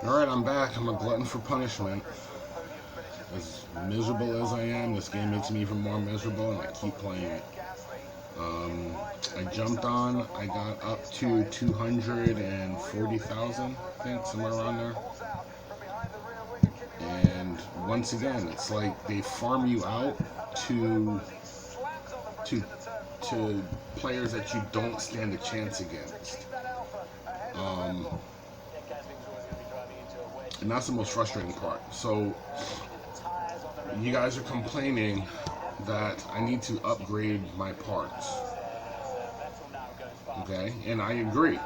Alright, I'm back. I'm a glutton for punishment. As miserable as I am, this game makes me even more miserable, and I keep playing it. Um, I jumped on, I got up to 240,000, I think, somewhere around there. And once again, it's like they farm you out to to to players that you don't stand a chance against. Um, and that's the most frustrating part. So you guys are complaining that I need to upgrade my parts. Okay, and I agree.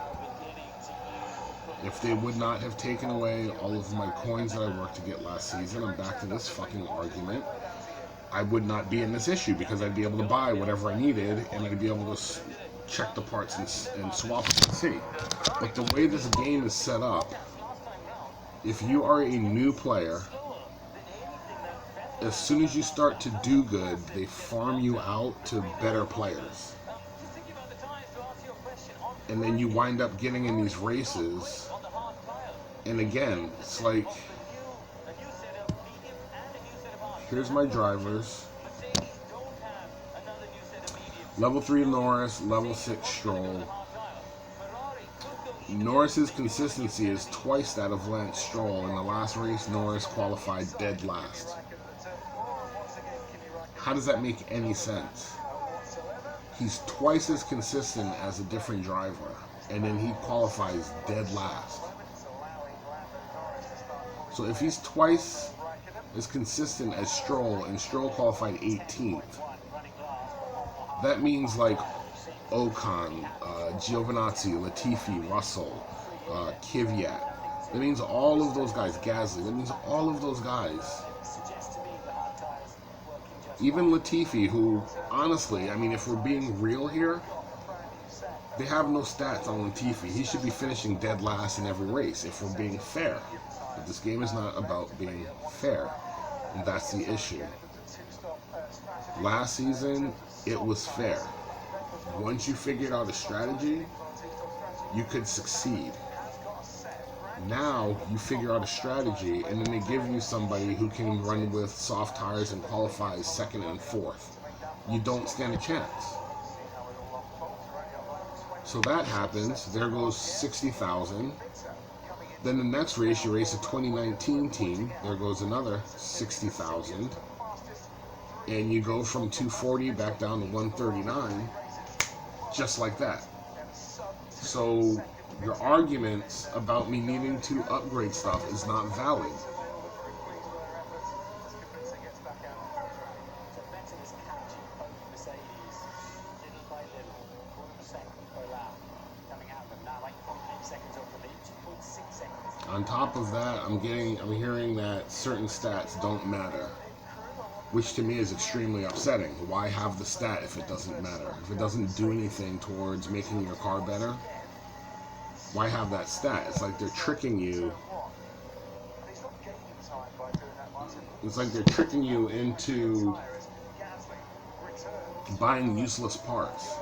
If they would not have taken away all of my coins that I worked to get last season, I'm back to this fucking argument. I would not be in this issue because I'd be able to buy whatever I needed and I'd be able to check the parts and swap them and see. But the way this game is set up, if you are a new player, as soon as you start to do good, they farm you out to better players. And then you wind up getting in these races. And again, it's like, here's my drivers. Level 3 Norris, level 6 Stroll. Norris's consistency is twice that of Lance Stroll. In the last race, Norris qualified dead last. How does that make any sense? He's twice as consistent as a different driver, and then he qualifies dead last. So if he's twice as consistent as Stroll, and Stroll qualified 18th, that means like Ocon, Giovinazzi, Latifi, Russell, Kvyat. That means all of those guys, Gasly, that means all of those guys. Even Latifi, who, honestly, I mean, if we're being real here, they have no stats on Latifi. He should be finishing dead last in every race, if we're being fair. But this game is not about being fair, and that's the issue. Last season, it was fair. Once you figured out a strategy, you could succeed. Now you figure out a strategy, and then they give you somebody who can run with soft tires and qualifies second and fourth. You don't stand a chance. So that happens. There goes 60,000. Then the next race, you race a 2019 team. There goes another 60,000. And you go from 240 back down to 139, just like that. So your arguments about me needing to upgrade stuff is not valid. On top of that, I'm hearing that certain stats don't matter, which to me is extremely upsetting. Why have the stat if it doesn't matter? If it doesn't do anything towards making your car better, why have that stat? It's like they're tricking you. It's like they're tricking you into buying useless parts.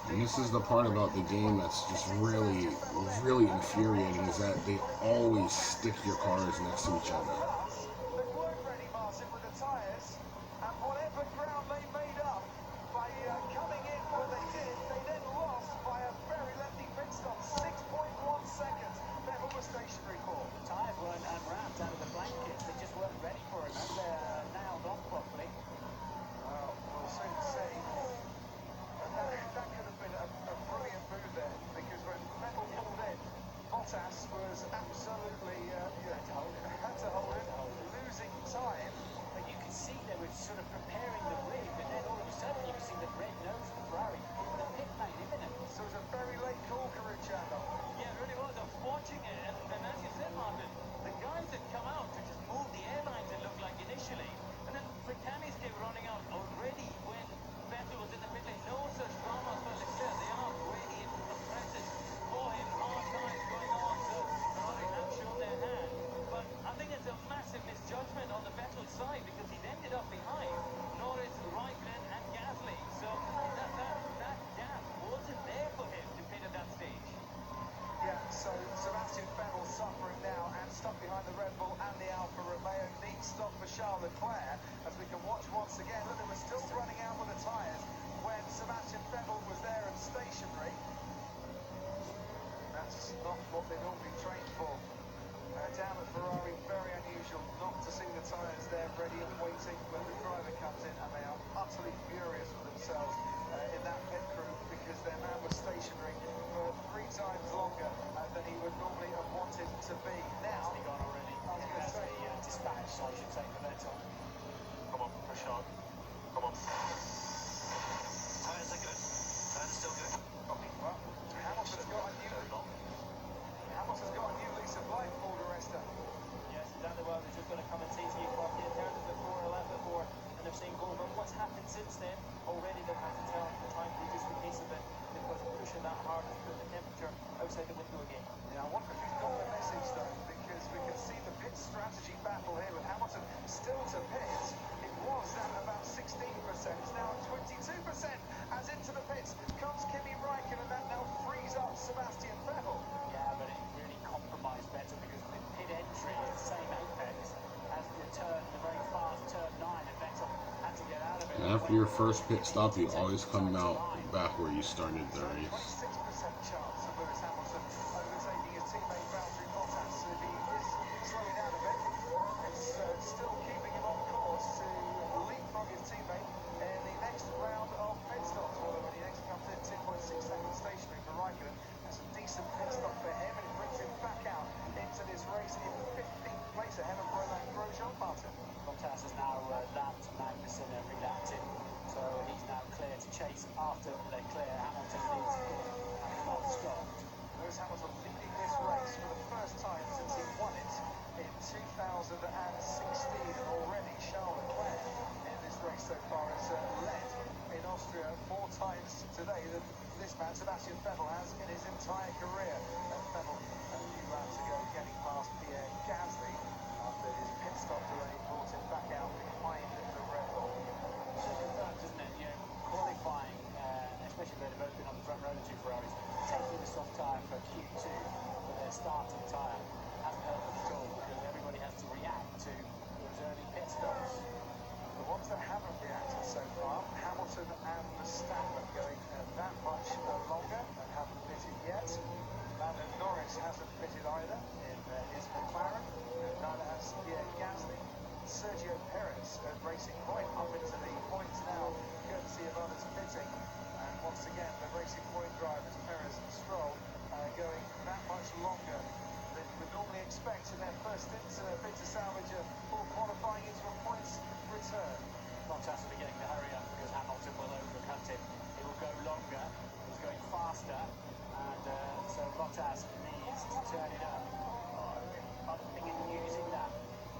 And this is the part about the game that's just really, really infuriating, is that they always stick your cars next to each other. outside the window again. Yeah, I wonder if he's got the message though, because we can see the pit strategy battle here with Hamilton still to pit. It was at about 16%, it's now at 22%. As into the pits comes Kimi Räikkönen, that now frees up Sebastian Vettel. Yeah, but it really compromised Vettel because the pit entry is the same apex as the turn, the very fast turn 9, and Vettel had to get out of it. And after your first pit stop, you always come out back where you started the race. 26% chance of Lewis Hamilton overtaking his teammate Valtteri Bottas. If he is slowing down a bit, it's still keeping him on course to leapfrog his teammate in the next round of pit stops. Although when he next comes in, 2.6 seconds stationary for Räikkönen. That's a decent pit stop for him, and it brings him back out into this race in 15th place ahead of Romain Grosjean. Martin. Bottas has now lapped Magnussen and relapped him, so he's now clear to chase after Leclerc. Hamilton leads having not stopped. Lewis Hamilton leading this race for the first time since he won it in 2016, and already Charles Leclerc in this race so far has led in Austria 4 times today than this man Sebastian Vettel has in his entire career. Vettel a few laps ago getting past Pierre Gasly after his pit stop delay brought him back out behind the Red Bull. So it confirms, isn't it? You know, qualifying, especially when they've both been on the front row, the two Ferraris, taking the soft tyre for Q2 for their starting tyre hasn't helped them at all because everybody has to react to those early pit stops. The ones that haven't reacted so far, Hamilton and Verstappen going that much longer and haven't pitted yet. Lando Norris hasn't pitted either in his McLaren, and neither has Pierre Gasly. Sergio Perez at Racing Point up into the points now, courtesy of others pitting. And once again, the Racing Point drivers, Perez and Stroll, going that much longer than you would normally expect in their first stints bid to salvage a full qualifying into a points return. Bottas will be getting to hurry up because Hamilton will overcut him. He will go longer, he's going faster, and so Bottas needs to turn it up. Bumping and using that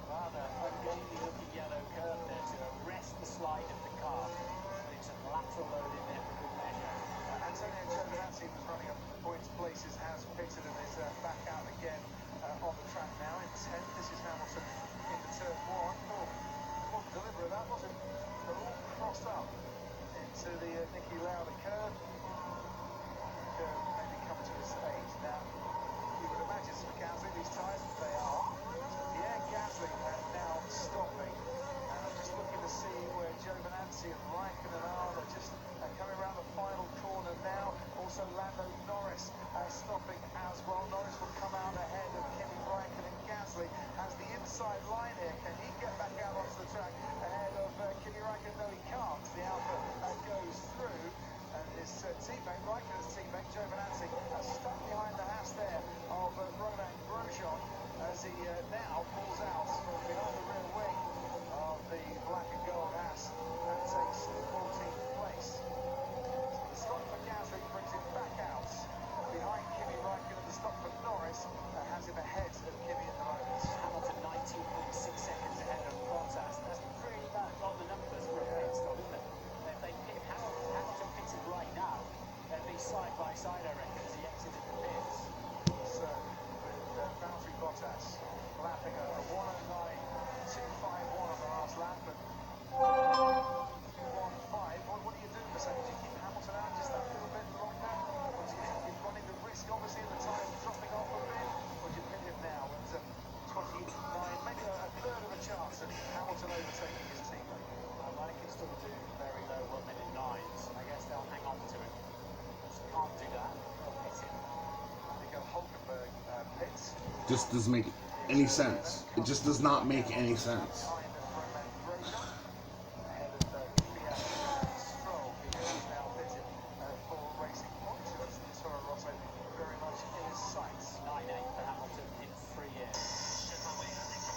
rather ungainly looking yellow curve there to arrest the slide of the car. Putting some lateral load in there for good measure. Antonio Giovinazzi was running up points places, has pitted and is back out again on the track now in 10th. This is Hamilton into turn 1. Oh, it wasn't deliberate, that was it? They're all crossed up into the Niki Lauda curve. Curve maybe coming to a stage now. You would imagine some Gasly, these tyres, they are. Pierre Gasly now stopping. Just looking to see where Giovinazzi and Räikkönen are. They're just coming around the final corner now. Also Lando Norris stopping as well. Norris will come out ahead of Kimi Räikkönen. Gasly has the inside line here. Can he get back out onto the track ahead of Kimi Räikkönen? No, he can't. The Alpha goes through. And his teammate, Räikkönen's teammate, Giovinazzi, stuck behind the Haas there of Romain Grosjean as he now pulls out from behind the rear wing of the black and gold Haas and takes 14th place. So the stop for Gasly brings him back out behind Kimi Räikkönen. The stop for Norris has him ahead of Kimi at the moment. Hamilton 19.6 seconds ahead of Bottas. That's pretty much on the numbers for a pit stop, isn't it? If Hamilton pitted right now, they'd be side by side, I reckon, as he exited the pits. So with Valtteri Bottas lapping a 109.251 on the last lap, but 1.5. What do you do, Mercedes? You keep Hamilton out just that little bit longer? Or do you think you're running the risk, obviously, of the tyre dropping off a bit? Or do you pit him now at 29, maybe a third of a chance of Hamilton overtaking his teammate? I can still do very low 1 minute 9s. I guess they'll hang on to him. Just can't do that. They'll pit him. Nico Hulkenberg pits. Just doesn't make any sense. It just does not make any sense.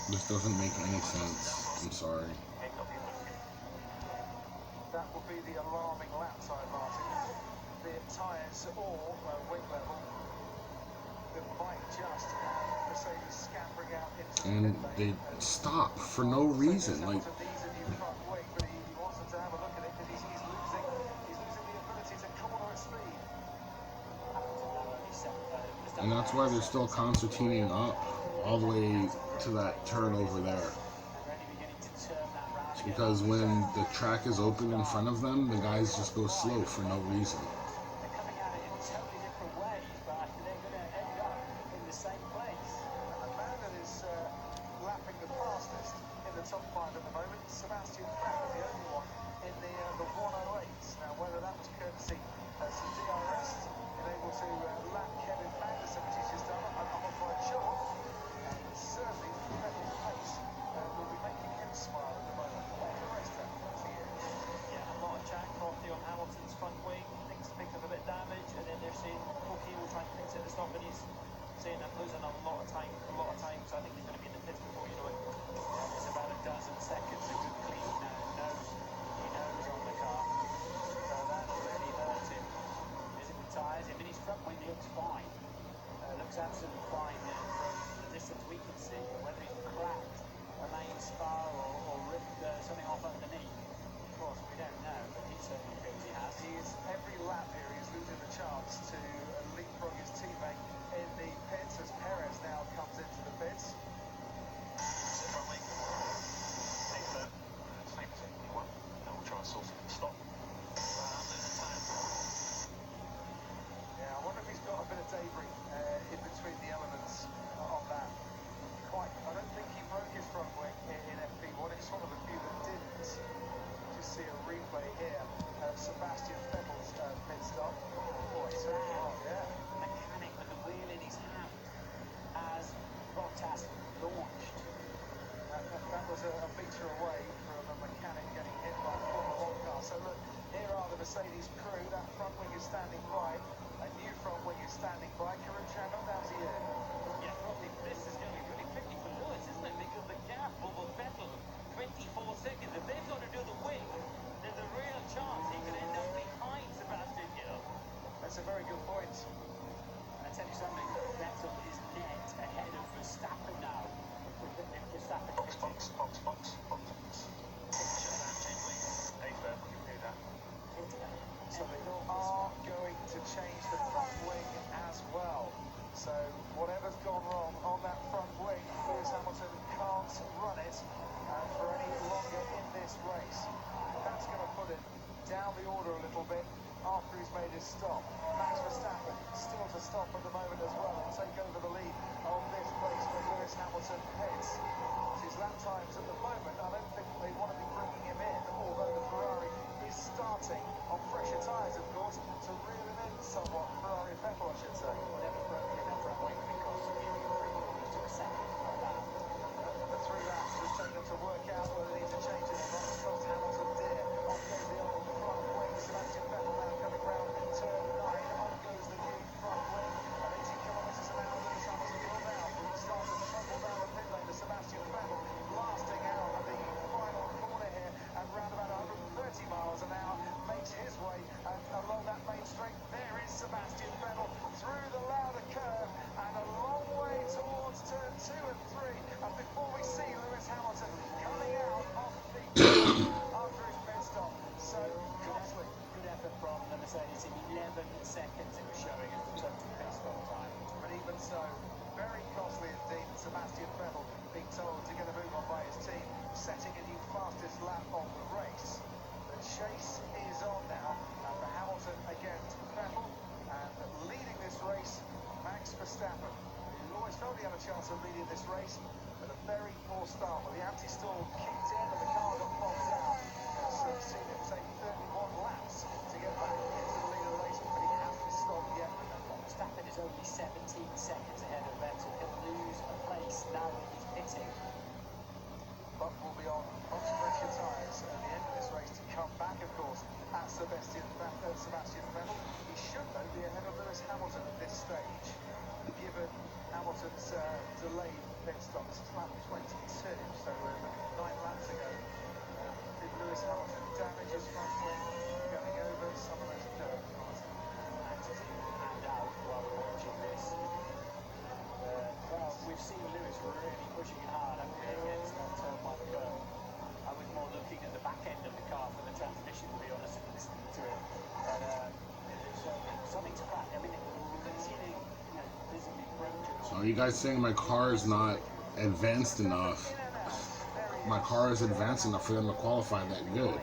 This doesn't make any sense. I'm sorry. That would be the alarming lap time, Martin. Be it tyres or wing level, that might just have Mercedes scampering out into the And pit they lane. stop for no reason. Like, Hamilton needs a new front wing, but he wants them to have a look at it because he's losing the ability to corner at speed. Hamilton now only And that's why they're still concertining up all the way to that turn over there. It's because when the track is open in front of them, the guys just go slow for no reason. They're coming at it in totally different ways, but they're going to end up in the same place. And the man that is lapping the fastest in the top 5 at the moment, Sebastian Vettel, the only one in the 108s. Now, whether that was courtesy some DRS, and able to lap Kevin Magnussen, which he's just done, I'm not quite sure. But certainly, Vettel's pace will be making him smile at the moment. What a race track, Yeah, a lot of chat property on Hamilton's front wing. Things picked up a bit of damage, and then they're saying, okay, we'll try and fix it at the stop, and he's saying I'm losing a lot of time, so I think he's going to be in the pits before you know it. Yeah, it's about a dozen seconds, a good clean nose on the car. So that really hurt him. Isn't the tyres? I mean, his front wing looks fine. Looks absolutely fine from the distance we can see. But whether he's cracked a main spar or ripped something off underneath, of course, we don't know. But he certainly feels he has. He is every lap here, he's losing the chance to leapfrog his teammate in the pits as Perez now comes into the pits. Yeah, I wonder if he's got a bit of debris in between the elements on that. I don't think he broke his front wing in FP1. It's one of the few that didn't. Just see a replay here of Sebastian Vettel's pit stop. Oh, it's yeah. The mechanic with the wheel in his hand as Bottas launched. That was a metre away from a mechanic getting hit by a Formula 1 car. So look, here are the Mercedes crew. That front wing is standing by. A new front wing is standing by. Karun, not down to you. Yeah, probably this is going to be really tricky for Lewis, isn't it? Because the gap over Vettel, 24 seconds. If they've got to do the wing, there's a real chance he could end up behind Sebastian Hill. That's a very good point. I tell you something, Vettel is net ahead of Verstappen now. If Verstappen So they are going to change the front wing as well. So whatever's gone wrong on that front wing, Lewis Hamilton can't run it for any longer in this race. That's going to put him down the order a little bit after he's made his stop. Max Verstappen still to stop at the moment as well and take over the lead on this race when Lewis Hamilton heads. His lap times at the moment, I don't think they want to be bringing him in, although the Ferrari is starting on fresher tyres, of course, to reel him in somewhat. Ferrari Vettel, I should say. never broke in that front wing because he took a second like that. The 3 laps was taken them to work out whether they need to change it or not. Because Hamilton did. On goes the old front wing. Sebastian Vettel now coming round turn 9. On goes the new front wing. At 80 kilometres an hour, Lewis Hamilton will now start to trundle down the pit lane to Sebastian Vettel, blasting out at the final corner here at round about 130 miles an hour. Makes his way along that main straight. There is Sebastian Vettel through the Lauda curve and a long way towards turn 2 and 3. And before we see Lewis Hamilton coming out off the after his pit stop. So costly. Good effort from the Mercedes team. 11 seconds it was showing as the total pit stop time. But even so, very costly indeed. Sebastian Vettel being told to get a move on by his team, setting a new fastest lap on the race. The chase is on now, and for Hamilton against Vettel, and leading this race, Max Verstappen, who always felt he had a chance of leading this race, but a very poor start. But the anti-stall kicked in and the car got bogged down. So we've seen him take 31 laps to get back into the lead of the race, but he hasn't stopped yet. Verstappen is only 17 seconds ahead of Vettel. He'll lose a place now that he's pitting. But will be on much fresher tyres at the end of this race to come back, of course, at Sebastian Vettel. He should, though, be ahead of Lewis Hamilton at this stage, given Hamilton's delayed pit stop. This is lap 22, so 9 laps ago. Did Lewis Hamilton damage his front wing going over some of those curves? And out while we're watching this. Well, we've seen Lewis really pushing it hard, haven't we, against that turn 1 curve. I was more looking at the back end of the car for the transmission, to be honest, and listening to it. But something's cracked. I mean, you can see the visible Are you guys saying my car is not advanced enough? My car is advanced enough for them to qualify that good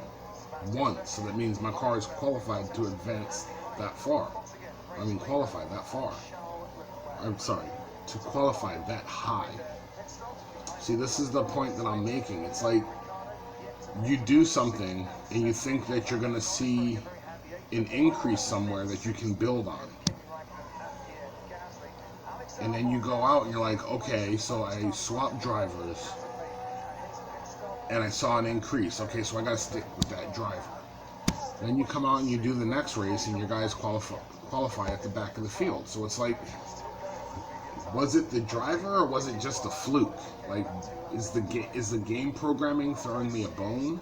once, so that means my car is qualified to advance that far. I mean, qualify that far. I'm sorry, to qualify that high. See, this is the point that I'm making. It's like you do something and you think that you're going to see an increase somewhere that you can build on. And then you go out and you're like, okay, so I swapped drivers and I saw an increase. Okay, so I got to stick with that driver. Then you come out and you do the next race and your guys qualify at the back of the field. So it's like, was it the driver or was it just a fluke? Like, is the game programming throwing me a bone?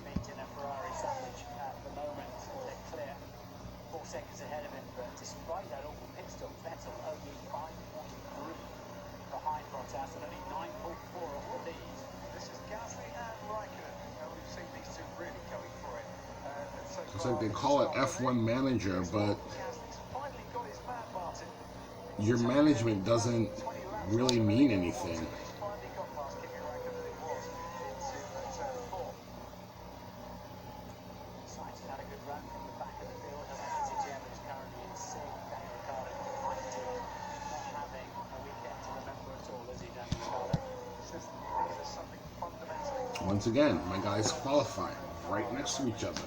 It's like they call it F1 manager, but your management doesn't really mean anything. Once again, my guys qualify right next to each other.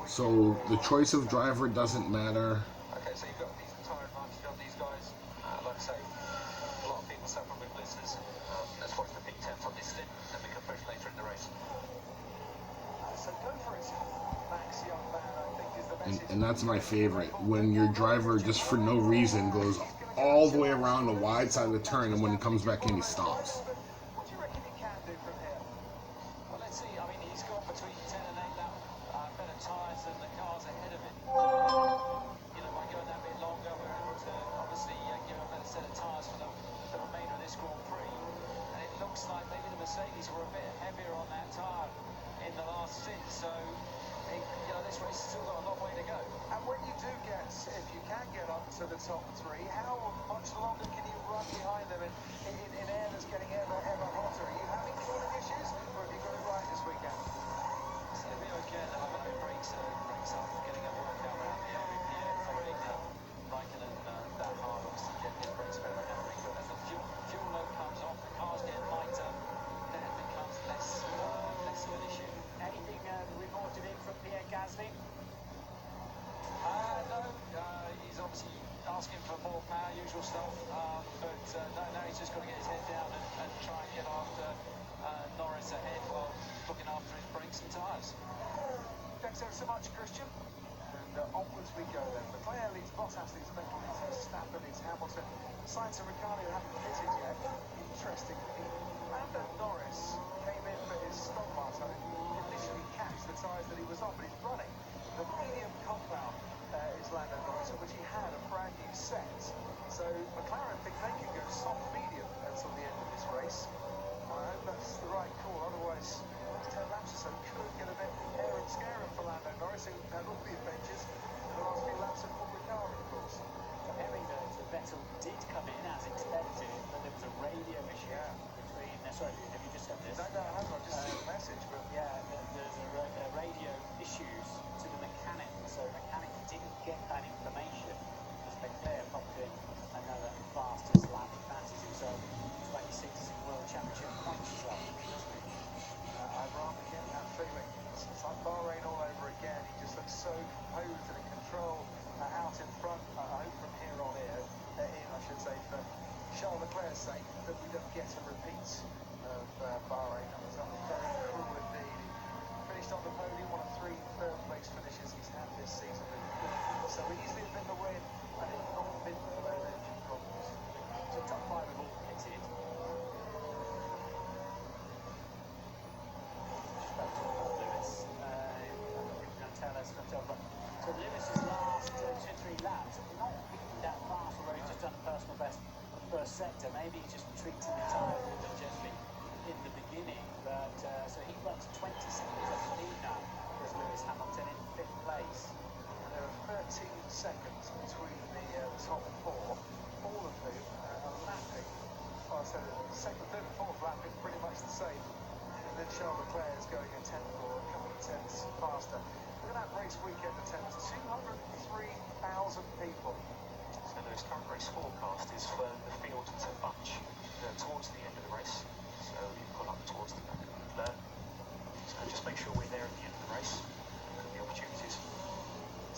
So the choice of driver doesn't matter. Okay, so you've got a decent tire advantage on these guys. Like I say, a lot of people suffer with blisters. Let's watch the big 10 on this stint, then we can push later in the race. So go for it. Max Young Man, I think, is the message. And that's my favorite, when your driver just for no reason goes all the way around the wide side of the turn, and when he comes back in, he stops. What do you reckon he can do from here? Well, let's see. I mean, he's got between 10 and 8 lap better tyres than the cars ahead of him. You know, by going that bit longer, we're able to obviously give a better set of tyres for the remainder of this Grand Prix. And it looks like maybe the Mercedes were a bit heavier on that tyre in the last stint. So, you know, this race has still got a long way to go. And when you do get, if you can get up to the top three, how much longer can you run behind them in air that's getting ever hotter? Are you having cooling issues, or have you got it right this weekend? So it'll be okay. They'll have no brakes up, getting a workout around the area, following Raikkonen that hard, obviously getting his brakes better and everything. But as the fuel load comes off, the cars get lighter, then it becomes less of an issue. Anything reported in from Pierre Gasly? No, he's obviously asking for more power, usual stuff. But no, he's just got to get his head down and try and get after Norris ahead while looking after his brakes and tyres. Thanks ever so much, Christian. And onwards we go then. Leclerc leads Bottas, leads Vettel, leads Verstappen, leads Hamilton. Sainz and Ricciardo haven't pitted yet. Interestingly, Lando Norris came in for his stop bar, so he initially catched the tyres that he was on, but he's running the medium compound is Lando Norris, of which he had a brand new set. So McLaren think they can go soft medium until the end of this race. I hope that's the right call, otherwise 10 laps or so could get a bit hair and scaring for Lando Norris, who had all the adventures in the last few laps of Paul Ricard, of course. Comparing the Vettel did come in as expected, but there was a radio issue between. Sorry, have you just done this? No, I haven't. I've just seen the message, but yeah, there's a radio issues to the mechanic, so the mechanic didn't get that information as Leclerc popped in another fastest lap. Fancies himself 26th World Championship points as well. I'd rather get that feeling. It's like Bahrain all over again. He just looks so composed and in control out in front. I hope from here on in, I should say, for Charles Leclerc's sake, that we don't get a repeat of Bahrain. That was very cruel indeed. He finished on the podium, one of 3 third-place finishes he's had this season. So easily has been the win, and it's not been for those engine problems. So top 5 have all pitted. Lewis, so Lewis's last 2-3 laps have not been that fast, although he's just done a personal best first sector. Maybe he's just treating the tyre a little bit gently in the beginning, but so he runs 20 seconds off the lead now as Lewis Hamilton in 5th place. And there are 13 seconds between the top 4, all of whom are So the second, third, and fourth lap is pretty much the same. And then Charles Leclerc is going a tenth or a couple of tenths faster. Look at that race weekend attendance, 203,000 people. So the current race forecast is for the field to bunch towards the end of the race. So you pull up towards the back of Leclerc. So just make sure we're there at the end of the race. Look at the opportunities.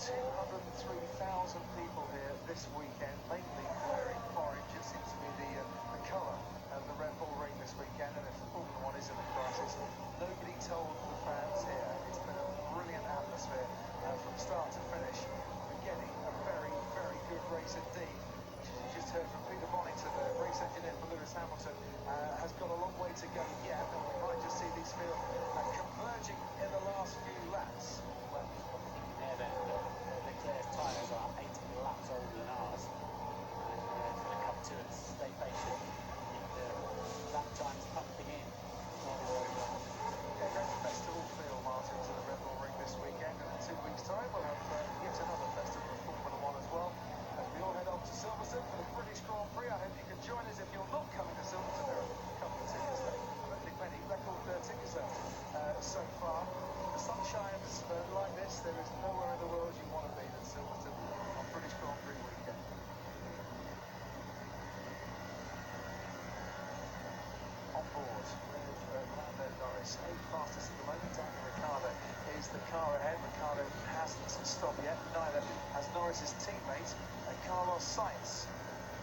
203,000 people here this weekend, mainly wearing orange. It seems to be the colour of the Red Bull Ring this weekend. And if Formula 1 is in the crisis, nobody told the fans here. It's been a brilliant atmosphere from start to finish. We're getting a very, very good race indeed. Which, as you just heard from Peter Bonington, the race engineer for Lewis Hamilton, has got a long way to go yet. And we might just see these fields converging in the last few laps. Well, there, Leclerc's tyres are 8 laps older than ours. And it's going to come to us. Stay patient. The lap time's pumping in. Festival feel, Martin, to the Red Bull Ring this weekend, and in 2 weeks' time we'll have yet another festival of Formula 1 as well. As we all head off to Silverstone for the British Grand Prix, I hope you can join us. If you're not coming to Silverstone, there are a couple of tickets there. I don't think many record ticket sales so far. The sun shines like this, there is nowhere in the world you want to be than Silverstone on British Grand Prix weekend. On board with Lando Norris, 8th fastest at the moment. Daniel Ricciardo is the car ahead. Ricciardo hasn't stopped yet, neither has Norris's teammate Carlos Sainz,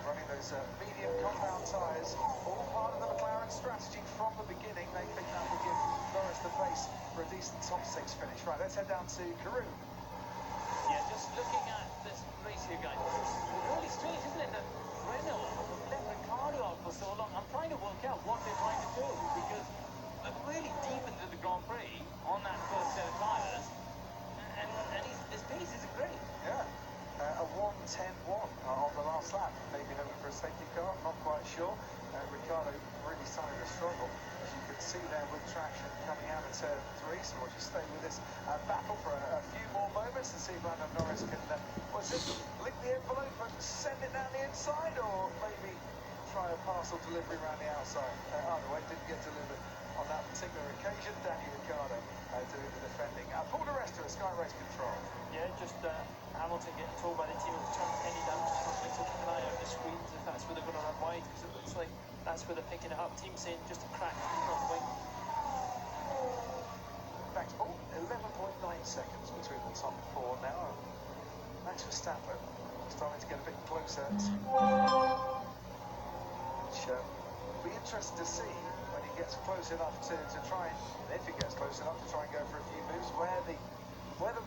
running those medium compound tyres, all part of the McLaren strategy from the beginning. They think that will give Norris the pace for a decent top 6 finish. Right, let's head down to Karun. Yeah, just looking at this race here, guys, it's really strange, isn't it, that Renault let Ricciardo out for so long. I'm trying to work out what they're trying to do, because I'm really deep into the Grand Prix on that first set of tyres, and his pace is great. Yeah, a 1:10.1 on the last lap. Maybe hoping for a safety car, not quite sure. Ricciardo really started to struggle, as you can see there, with traction coming out of turn 3. So we'll just stay with this battle for a few more moments and see if Lando Norris can lick the envelope and send it down the inside, or maybe try a parcel delivery around the outside. Either way, didn't get delivered on that particular occasion. Daniel Ricciardo doing the defending. Paul di Resta at Sky Race Control. Yeah, just Hamilton getting told by the team of Tom Kenny down to front. So keep an eye over the screens if that's where they're going to run wide, because it looks like that's where they're picking it up. Team saying just a crack in the front wing. Back to Paul, 11.9 seconds between the top 4 now. Max Verstappen starting to get a bit closer. Which will be interesting to see when he gets close enough to try and, if he gets close enough to try and go for a few moves, where the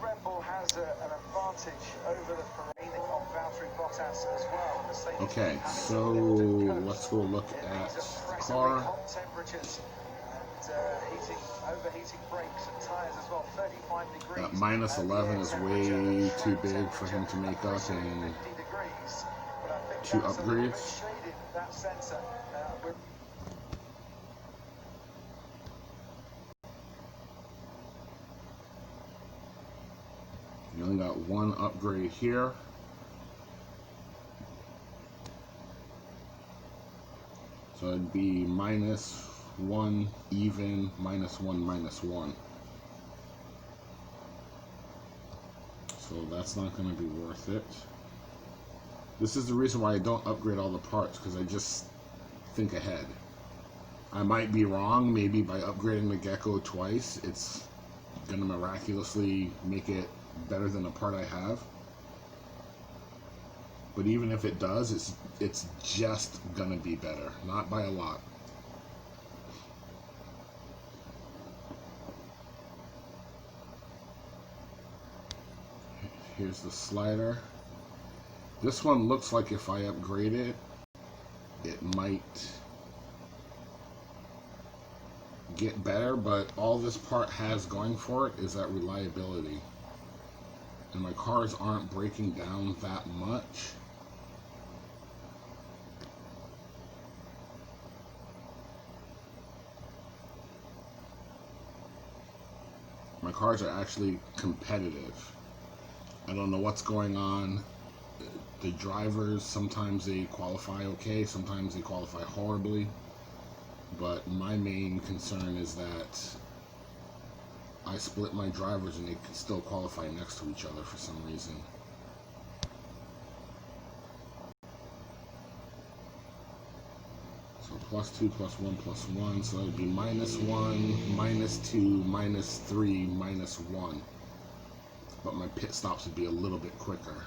Red Bull has an advantage over the Ferrari on Valtteri Bottas as well. Okay, so let's go look at the car. Hot temperatures and overheating brakes and tyres as well. 35 degrees. That minus 11 is way too big for him to make up in 2 upgrades. That sensor, You only got 1 upgrade here. So it'd be -1 even, -1 -1. So that's not going to be worth it. This is the reason why I don't upgrade all the parts, because I just think ahead. I might be wrong. Maybe by upgrading the Gecko twice, it's going to miraculously make it better than the part I have. But even if it does, it's just going to be better. Not by a lot. Here's the slider. This one looks like if I upgrade it, it might get better, but all this part has going for it is that reliability. And my cars aren't breaking down that much. My cars are actually competitive. I don't know what's going on. the drivers, sometimes they qualify okay, sometimes they qualify horribly. But my main concern is that I split my drivers and they can still qualify next to each other for some reason. So +2, +1, +1, so it would be -1, -2, -3, -1. But my pit stops would be a little bit quicker.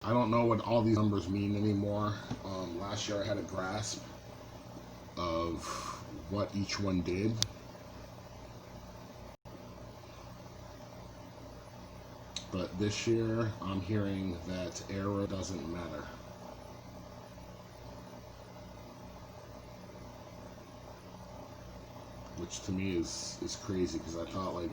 I don't know what all these numbers mean anymore. Last year I had a grasp of what each one did. But this year I'm hearing that aero doesn't matter. Which to me is crazy, because I thought, like,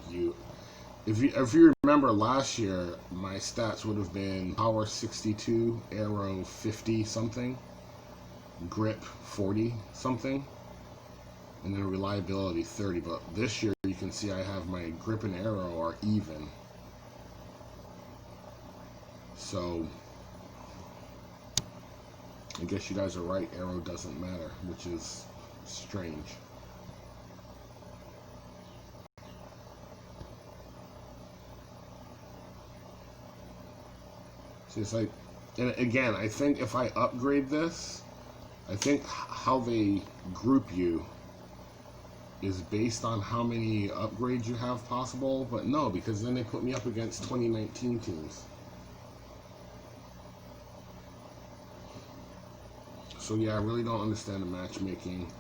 if you remember last year, my stats would have been power 62, aero 50 something, grip 40 something, and then reliability 30. But this year you can see I have my grip and aero are even. So I guess you guys are right, aero doesn't matter, which is strange. See, it's like, and again, I think if I upgrade this, I think how they group you is based on how many upgrades you have possible, but no, because then they put me up against 2019 teams. So yeah, I really don't understand the matchmaking.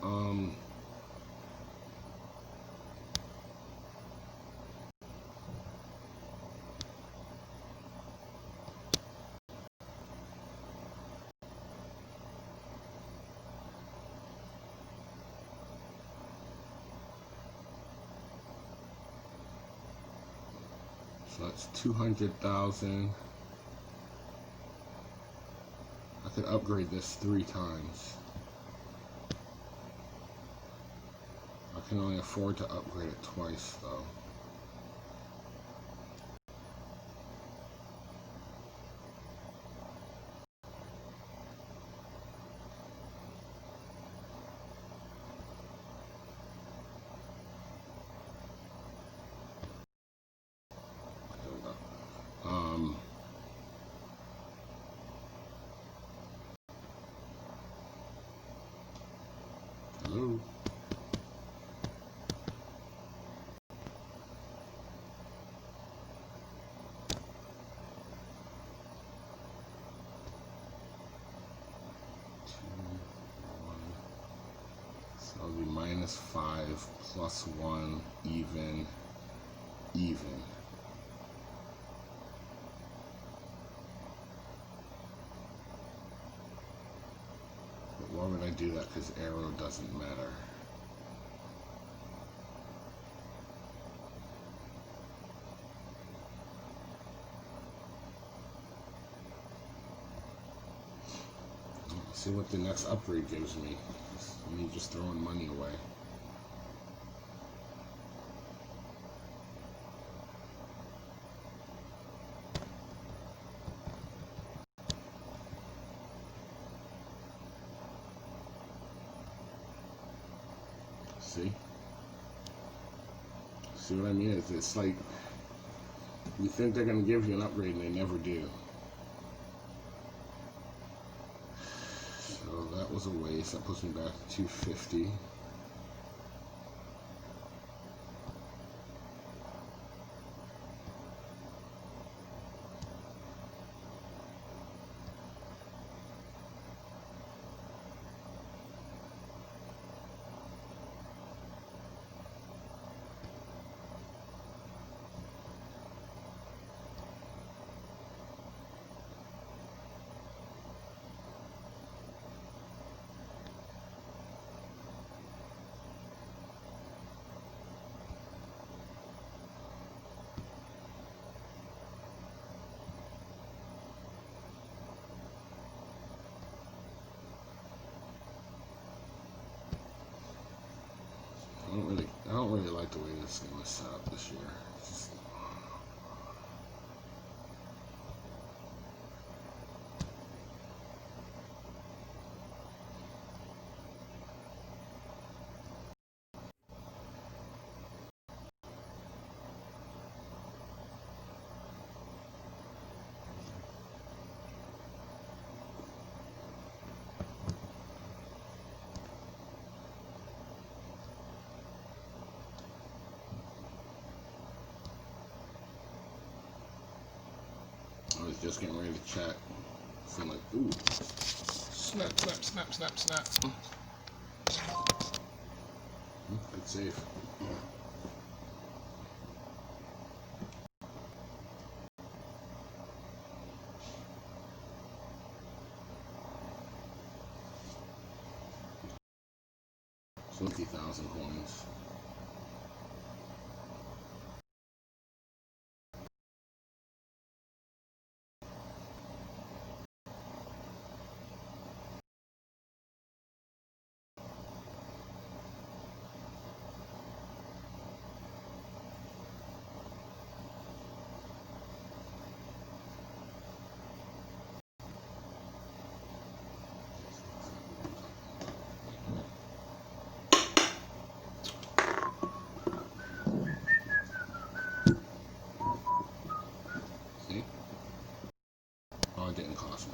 So that's 200,000. I could upgrade this 3 times. I can only afford to upgrade it twice, though. Hello? So it'll be -5 +1 even. But why would I do that? Because aero doesn't matter. See what the next upgrade gives me. Me just throwing money away. See? See what I mean? It's like you think they're going to give you an upgrade and they never do. So that was a waste. That puts me back to 250. I don't really like the way this thing was set up this year. was just getting ready to chat. So I'm like, ooh. Snap, snap, snap, snap, snap. It's safe. So 50,000 coins. See? Oh, it didn't cost me.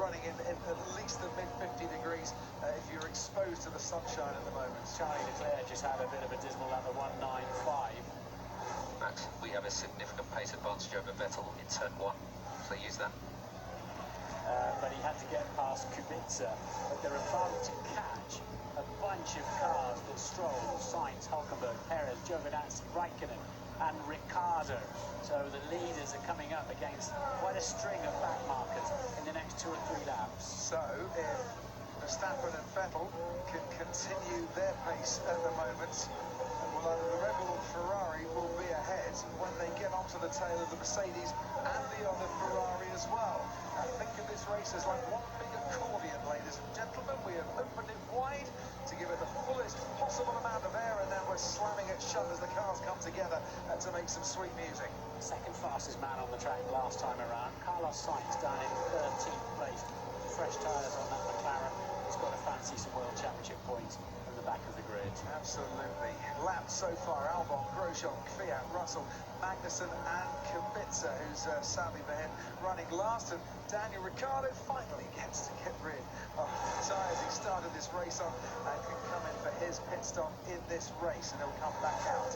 Running in at least the mid-50 degrees if you're exposed to the sunshine at the moment. Charlie Leclerc just had a bit of a dismal lap at 195. Max, we have a significant pace advantage over Vettel in turn 1, so use that. But he had to get past Kubica. But they're about to catch a bunch of cars with Stroll, Sainz, Hulkenberg, Perez, Giovinazzi, Raikkonen and Ricciardo. So the leaders are coming up against quite a string of back markers in the next 2 or 3 laps. So if Verstappen and Vettel can continue their pace at the moment, well, either the Red Bull or Ferrari will be ahead when they get onto the tail of the Mercedes and the other Ferrari as well. Think of this race as like one big accordion, ladies and gentlemen. We have opened it wide to give it the fullest possible amount of air, and then we're slamming it shut as the cars come together to make some sweet music. Second fastest man on the track last time around. Carlos Sainz down in 13th place. Fresh tyres on that McLaren. He's got to fancy some World Championship points from the back of the grid. Absolutely. Laps so far: Albon, Grosjean, Kvyat, Russell, Magnussen and Kubica, who's sadly for him running last, and Daniel Ricciardo finally gets to get rid of the tyres he started this race on and can come in for his pit stop in this race, and he'll come back out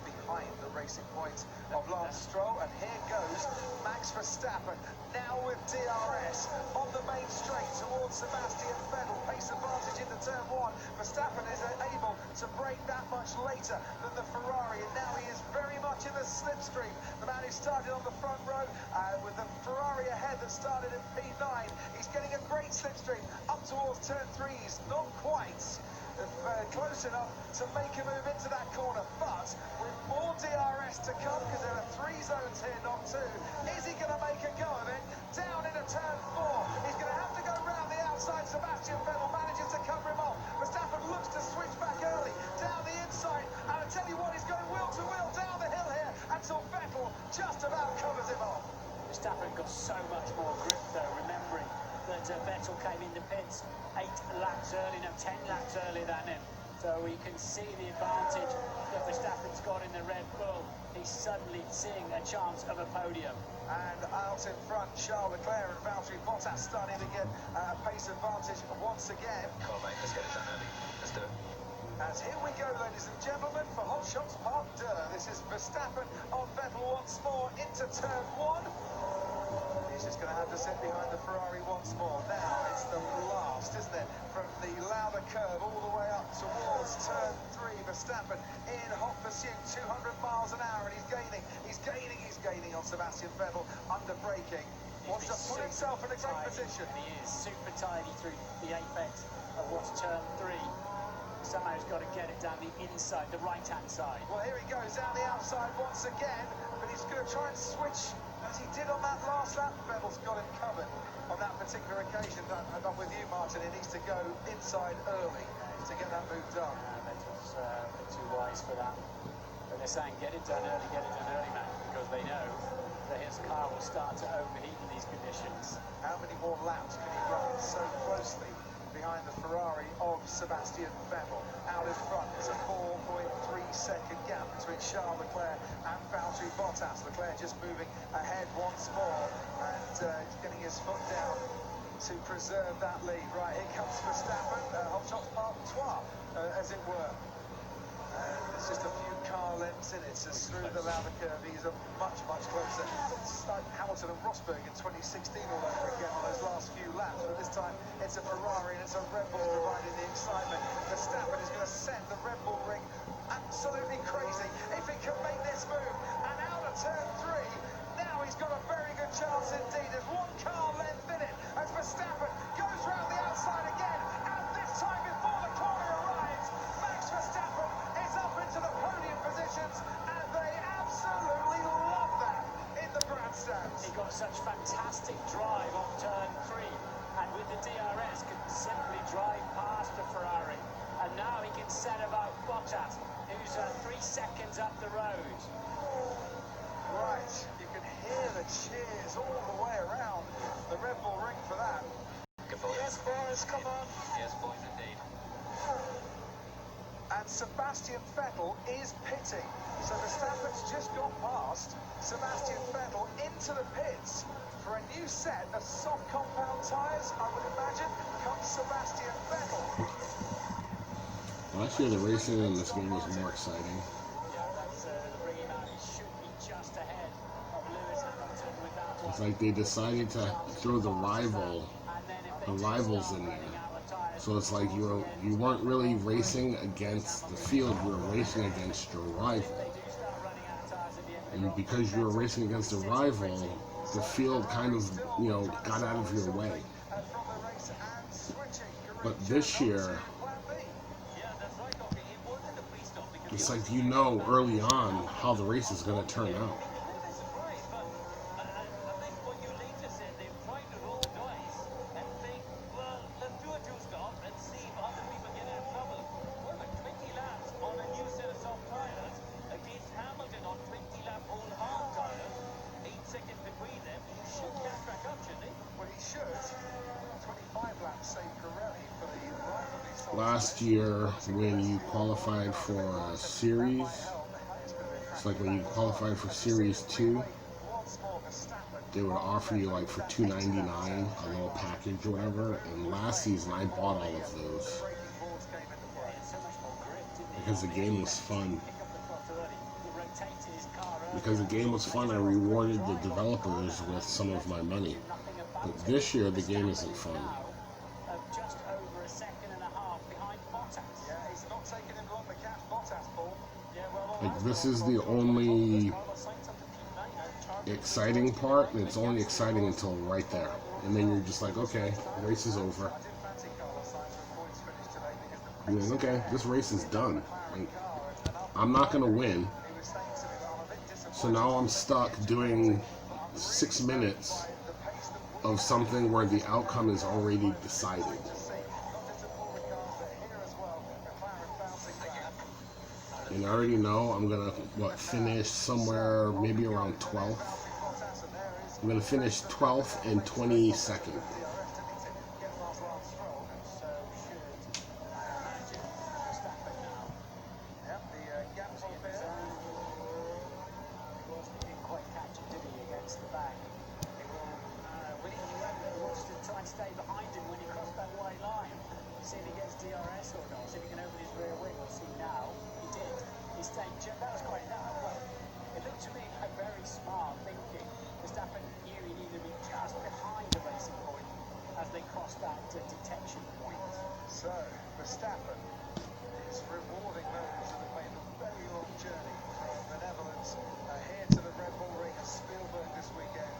behind the racing points of Lance Stroll. And here goes Max Verstappen now with DRS on the main straight towards Sebastian Vettel. Pace advantage into turn 1. Verstappen is able to break that much later than the Ferrari, and now he is very much in the slipstream. The man who started on the front row with the Ferrari ahead that started at P9. He's getting a great slipstream up towards turn 3. He's not quite close enough to make a move into that corner, but with more DRS to come, because there are 3 zones here, not 2. Is he going to make a go of it? Down into turn 4. He's going to have to go round the outside. outside. Sebastian Vettel manages to cover him off. Verstappen looks to switch back early down the inside, and I tell you what, he's going wheel to wheel down the hill here until Vettel just about covers him off. Verstappen got so much more grip though, remembering that Vettel came in the pits 8 laps early, no 10 laps earlier than him. So you can see the advantage that Verstappen's got in the Red Bull. He's suddenly seeing a chance of a podium. And out in front, Charles Leclerc and Valtteri Bottas starting to get a pace advantage once again. Come on, mate, let's get it done early. Let's do it. As here we go, ladies and gentlemen, for Hot Shots Part 2. This is Verstappen on Vettel once more into turn 1. He's just going to have to sit behind the Ferrari once more. Now it's the blast, isn't it? From the Lauda curve all the way up towards turn 3. Verstappen in hot pursuit, 200 miles an hour, and he's gaining on Sebastian Vettel under braking. Wants to put himself in a great position. He is super tidy through the apex of what's turn 3. Somehow he's got to get it down the inside, the right-hand side. Well, here he goes down the outside once again, but he's going to try and switch as he did on that last lap. Vettel's got him covered on that particular occasion. I'm with you, Martin. He needs to go inside early to get that move done. Vettel's a bit too wise for that. But they're saying get it done early, man, because they know that his car will start to overheat in these conditions. How many more laps can he run so closely behind the Ferrari of Sebastian Vettel? Out in front, it's a 4.3-second gap between Charles Leclerc and Valtteri Bottas. Leclerc just moving ahead once more and getting his foot down to preserve that lead. Right, here comes Verstappen, Hot Shots Part 2, as it were. There's just a few car lengths in it, so through the Lauda curve he's much closer. It's like Hamilton and Rosberg in 2016 all over again on those last few laps, but this time it's a Ferrari and it's a Red Bull providing the excitement. Verstappen is going to send the Red Bull ring absolutely crazy if he can make this move. And out of turn 3, now he's got a very good chance indeed. There's one car length in it as Verstappen goes round the outside again, and this time before the corner arrives, Max Verstappen is up into the podium positions, and they absolutely love that in the grandstands. He got such fantastic drive on turn 3, and with the DRS could simply drive past the Ferrari. And now he can set about Bottas, who's 3 seconds up the road. Right, you can hear the cheers all the way around the Red Bull ring for that. Good boys. Yes, boys, come on. Yes, boys, indeed. And Sebastian Vettel is pitting. So Verstappen's just gone past Sebastian Vettel into the pits for a new set of soft compound tyres, I would imagine, comes Sebastian Vettel. Last year, the racing in this game was more exciting. Yeah, that's the bringing out. He should be just ahead of Lewis Hamilton with that one. It's like they decided to throw the rivals in there. So it's like you weren't really racing against the field, you were racing against your rival. And because you were racing against a rival, the field kind of, got out of your way. But this year, it's like early on how the race is going to turn out. Last year, when you qualified for a series, it's like when you qualified for Series 2, they would offer you like for $2.99 a little package or whatever. And last season, I bought all of those because the game was fun. Because the game was fun, I rewarded the developers with some of my money. But this year, the game isn't fun. Just over a second and a half behind Bottas. Yeah, he's not taking him long to catch Bottas, Paul. Yeah, well, Like, this is the only exciting part, and it's only exciting until right there. And then you're just like, okay, the race is over. You're like, okay, this race is done. Like, I'm not going to win. So now I'm stuck doing 6 minutes of something where the outcome is already decided. Not just to pull the cars, but here as well, McLaren bouncing back. And I already know I'm gonna finish somewhere maybe around 12th. I'm gonna finish 12th and 22nd. Stay behind him when he crossed that white line. See if he gets DRS or not. See if he can open his rear wing. We'll see now. He did. He stayed. That was quite enough. Well, it looked to me like very smart thinking. Verstappen knew he needed to be just behind the racing point as they crossed that detection point. So, Verstappen is rewarding those that have made a very long journey from the Netherlands here to the Red Bull Ring at Spielberg this weekend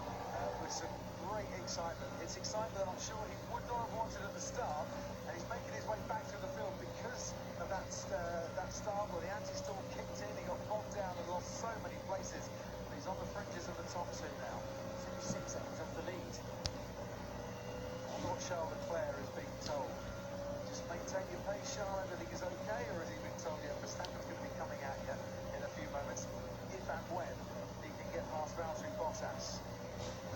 with some great excitement. It's excitement I'm sure he would not have wanted at the start, and he's making his way back through the field because of that start where the anti-stall kicked in. He got bogged down and lost so many places, but he's on the fringes of the top two now. 6 seconds off the lead. I wonder what Charles Leclerc is being told. Just maintain your pace, Charles. Everything is okay, or has he been told, yeah, Verstappen's going to be coming at you in a few moments, if and when he can get past Valtteri Bottas.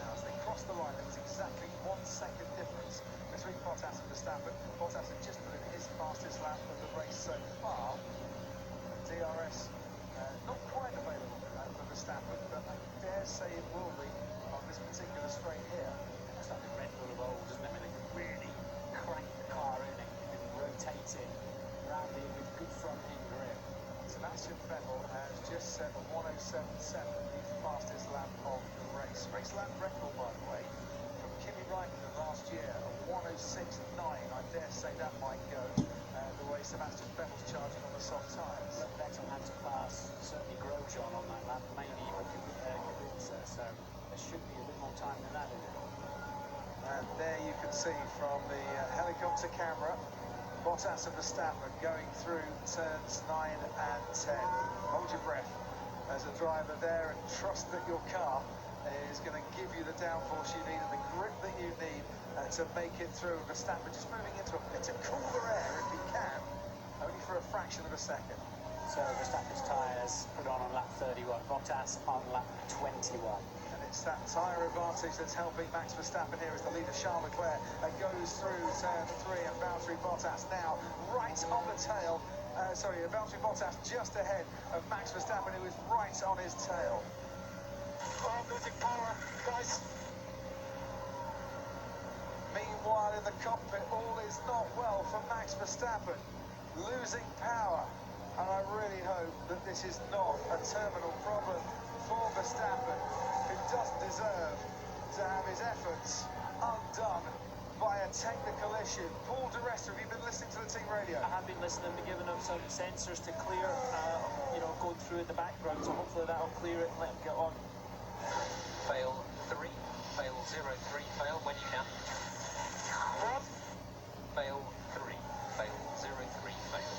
Now, as they crossed the line, there was exactly 1 second difference between Bottas and Verstappen. Bottas had just put in his fastest lap of the race so far. DRS not quite available for Verstappen, but I dare say it will be on this particular straight here. That's like the Red Bull of old, isn't it? I mean, they could really crank the car in and rotate it around it with good front-end grip. Sebastian Vettel has just set a 1:07.7, the fastest lap of the race. Race lap record, by the way, from Kimi Raikkonen last year, a 1:06.9. I dare say that might go the way Sebastian Vettel's charging on the soft tyres. But Vettel had to pass certainly Grosjean on that lap, maybe even Kubica, so there should be a bit more time than that in it. And there you can see from the helicopter camera, Bottas and Verstappen going through turns 9 and 10. Hold your breath as a driver there and trust that your car is going to give you the downforce you need and the grip that you need to make it through. Verstappen just moving into a bit of cooler air if he can, only for a fraction of a second. So Verstappen's tyres put on lap 31, Bottas on lap 21. And it's that tyre advantage that's helping Max Verstappen here as the leader Charles Leclerc goes through turn 3, and Valtteri Bottas now right on the tail. Valtteri Bottas just ahead of Max Verstappen, who is right on his tail. Oh, I'm losing power, guys. Meanwhile, in the cockpit, all is not well for Max Verstappen, losing power. And I really hope that this is not a terminal problem for Verstappen, who doesn't deserve to have his efforts undone by a technical issue. Paul di Resta, have you been listening to the team radio? I have been listening, been giving them some sensors to clear, going through in the background, so hopefully that'll clear it and let them get on. Fail 3, fail 03, fail when you can. Fail 3, fail 03, fail.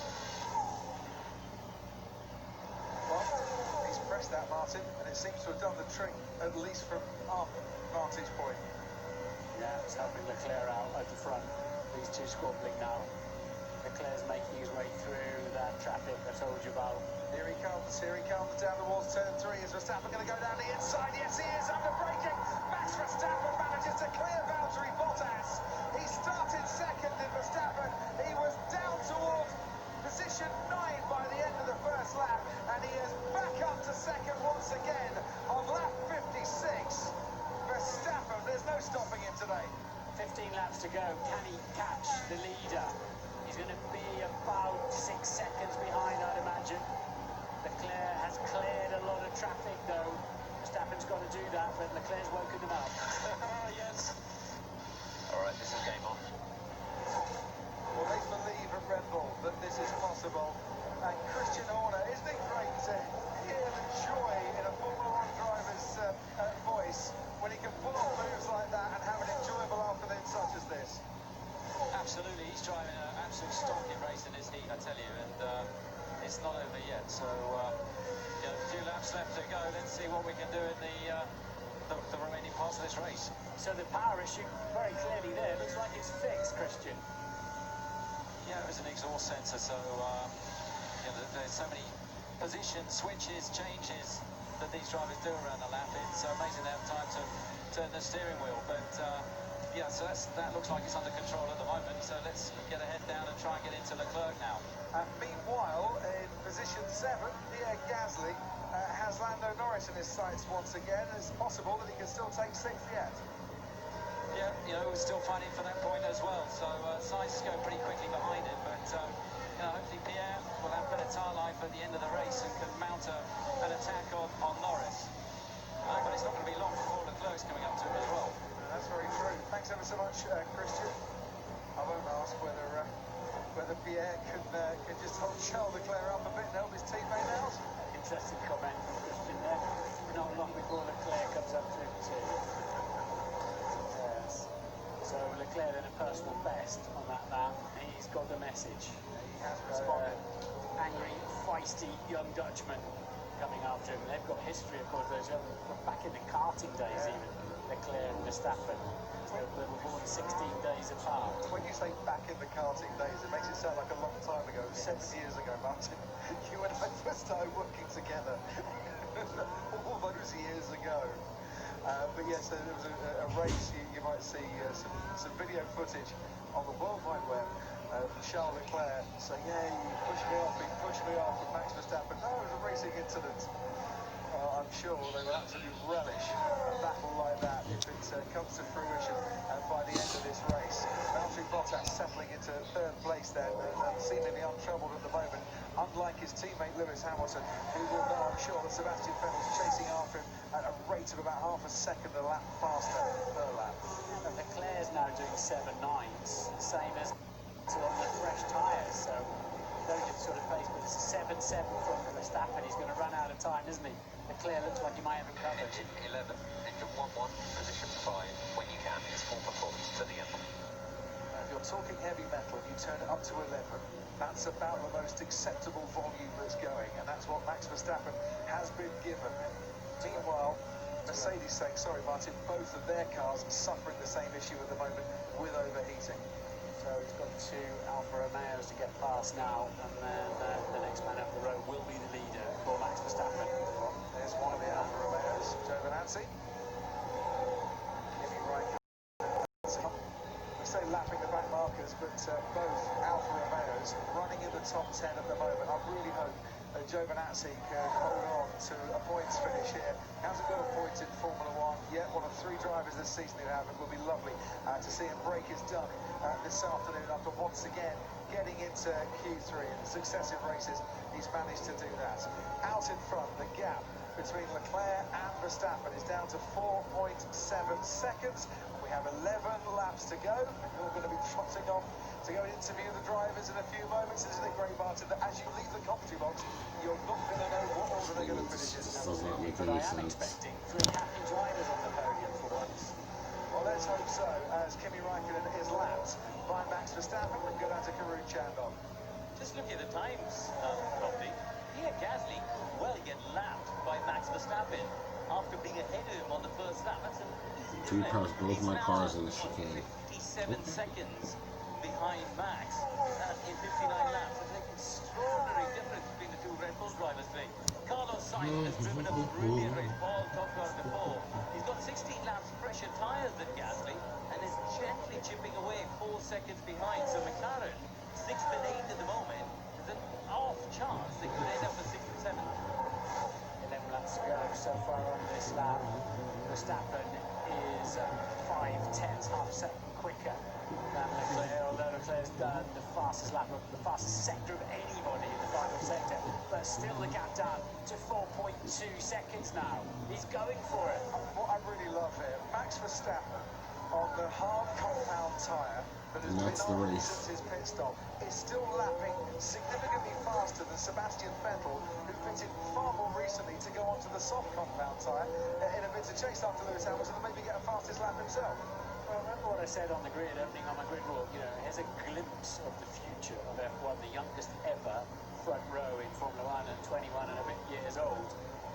Well, he's pressed that, Martin, and it seems to have done the trick, at least from our vantage point. Yeah, it's helping Leclerc out at the front. These two squabbling now. Leclerc's making his way through that traffic I told you about. Here he comes down towards turn 3. Is Verstappen going to go down the inside? Yes, he is, under braking. Max Verstappen manages to clear Valtteri Bottas. He started second in Verstappen. He was down towards position 9 by the end of the first lap, and he is back up to second once again on lap 56. Verstappen, there's no stopping him today. 15 laps to go. Can he catch the leader? He's going to be about 6 seconds behind, I'd imagine. Leclerc has cleared a lot of traffic, though. Verstappen's got to do that, but Leclerc's woken them up. Yes. All right, this is game on. Well, they believe at Red Bull that this is possible. And Christian Horner, isn't it great to hear the joy in a Formula 1 driver's voice when he can pull off moves like that and have an enjoyable afternoon such as this? Absolutely, he's driving an absolute stonking race in his heat, I tell you, and it's not over yet. So, a few laps left to go. Let's see what we can do in the the remaining parts of this race. So the power issue very clearly there. Looks like it's fixed, Christian. Yeah, it was an exhaust sensor, so there's so many position switches, changes that these drivers do around the lap. It's amazing they have time to turn the steering wheel. But yeah, so that looks like it's under control at the moment. So let's get a head down and try and get into Leclerc now. Meanwhile, in position 7, Pierre Gasly has Lando Norris in his sights once again. It's possible that he can still take 6th yet. Yeah, we're still fighting for that point as well. So Sainz is going pretty quickly behind him, but hopefully Pierre will have better tyre life at the end of the race and can mount an attack on Norris. But it's not going to be long before Leclerc's coming up to him as well. That's very true. Thanks ever so much, Christian. I won't ask whether Pierre can just hold Charles Leclerc up a bit and help his teammate out. Interesting comment from Christian there. Not long before Leclerc comes up to him too. Yes. So Leclerc then a personal best on that lap. He's got the message. He has responded. Angry, feisty young Dutchman coming after him. They've got history, of course, those young, back in the karting days even, Leclerc and Verstappen. They were born 16 days apart. When you say back in the karting days, it makes it sound like a long time ago, 7 years ago, Martin. You and I first started working together all those years ago. But yes, there was a race, you might see some video footage on the World Wide Web of Charles Leclerc saying, yeah, he pushed me off, and Max Verstappen, no, it was a racing incident. I'm sure they will absolutely relish a battle like that if it comes to fruition by the end of this race. Valtteri Bottas settling into 3rd place then, and seemingly untroubled at the moment, unlike his teammate Lewis Hamilton, who will know, I'm sure, that Sebastian Vettel's chasing after him at a rate of about half a second a lap faster per lap. And Leclerc's now doing 7.9s, same as on the fresh tyres, so those are sort of pace with 7.7 from Verstappen. He's going to run out of time, isn't he? Leclerc looks like he might have it covered. Engine 11, engine 1-1, position 5, when you can, it's full performance to the end. If you're talking heavy metal and you turn it up to 11, that's about the most acceptable volume that's going, and that's what Max Verstappen has been given. Meanwhile, Mercedes saying, sorry Martin, both of their cars suffering the same issue at the moment with overheating. So he's got 2 Alfa Romeos to get past now, and then the next man up the road will be the leader for Max Verstappen. There's one of the Alfa Romeos, Giovinazzi. Kimi Raikkonen. We say lapping the back markers, but both Alfa Romeos running in the top 10 at the moment. I really hope Giovinazzi can hold on to a points finish here. Hasn't got a point in Formula 1 yet. One of 3 drivers this season who have. It will be lovely to see him break his duck this afternoon after once again getting into Q3 in successive races. He's managed to do that. Out in front, the gap between Leclerc and Verstappen is down to 4.7 seconds. We have 11 laps to go, and you're going to be trotting off to go and interview the drivers in a few moments. Isn't it great, Martin, that as you leave the commentary box, you're not going to know what order they're going to finish in? Does not make But any I am sense. expecting 3 happy drivers on the podium for once. Well, let's hope so, as Kimi Raikkonen is lapped by Max Verstappen. We'll go down to Karun Chandon. Just look at the times, Lofty. Pierre Gasly could well get lapped by Max Verstappen after being ahead of him on the first lap. That's an easy Two cars, both He's my now cars in the chicane. 57 seconds behind Max in 59 laps. It's an extraordinary difference between the 2 Red Bull drivers today. Carlos Sainz has driven a brilliant race. Paul talked about it before. He's got 16 laps fresher tyres than Gasly and is gently chipping away 4 seconds behind. So McLaren, 6th and 8th at the moment, there's an off chance they could end up with 6th and 7th. 11 laps to go so far on this lap. Verstappen is 5/10, half a second quicker than Leclerc, although Leclerc's done the fastest lap, the fastest sector of anybody in the final sector, but still the gap down to 4.2 seconds now. He's going for it. What I really love here, Max Verstappen on the hard compound tyre that has And that's been the on race. since his pit stop is still lapping significantly faster than Sebastian Vettel, who fitted far more recently to go onto the soft compound tyre in a bid to chase after Lewis Hamilton and maybe get a fastest lap himself. Well, remember what I said on the grid, opening on my grid walk, here's a glimpse of the future of F1, the youngest ever front row in Formula 1 and 21 and a bit years old.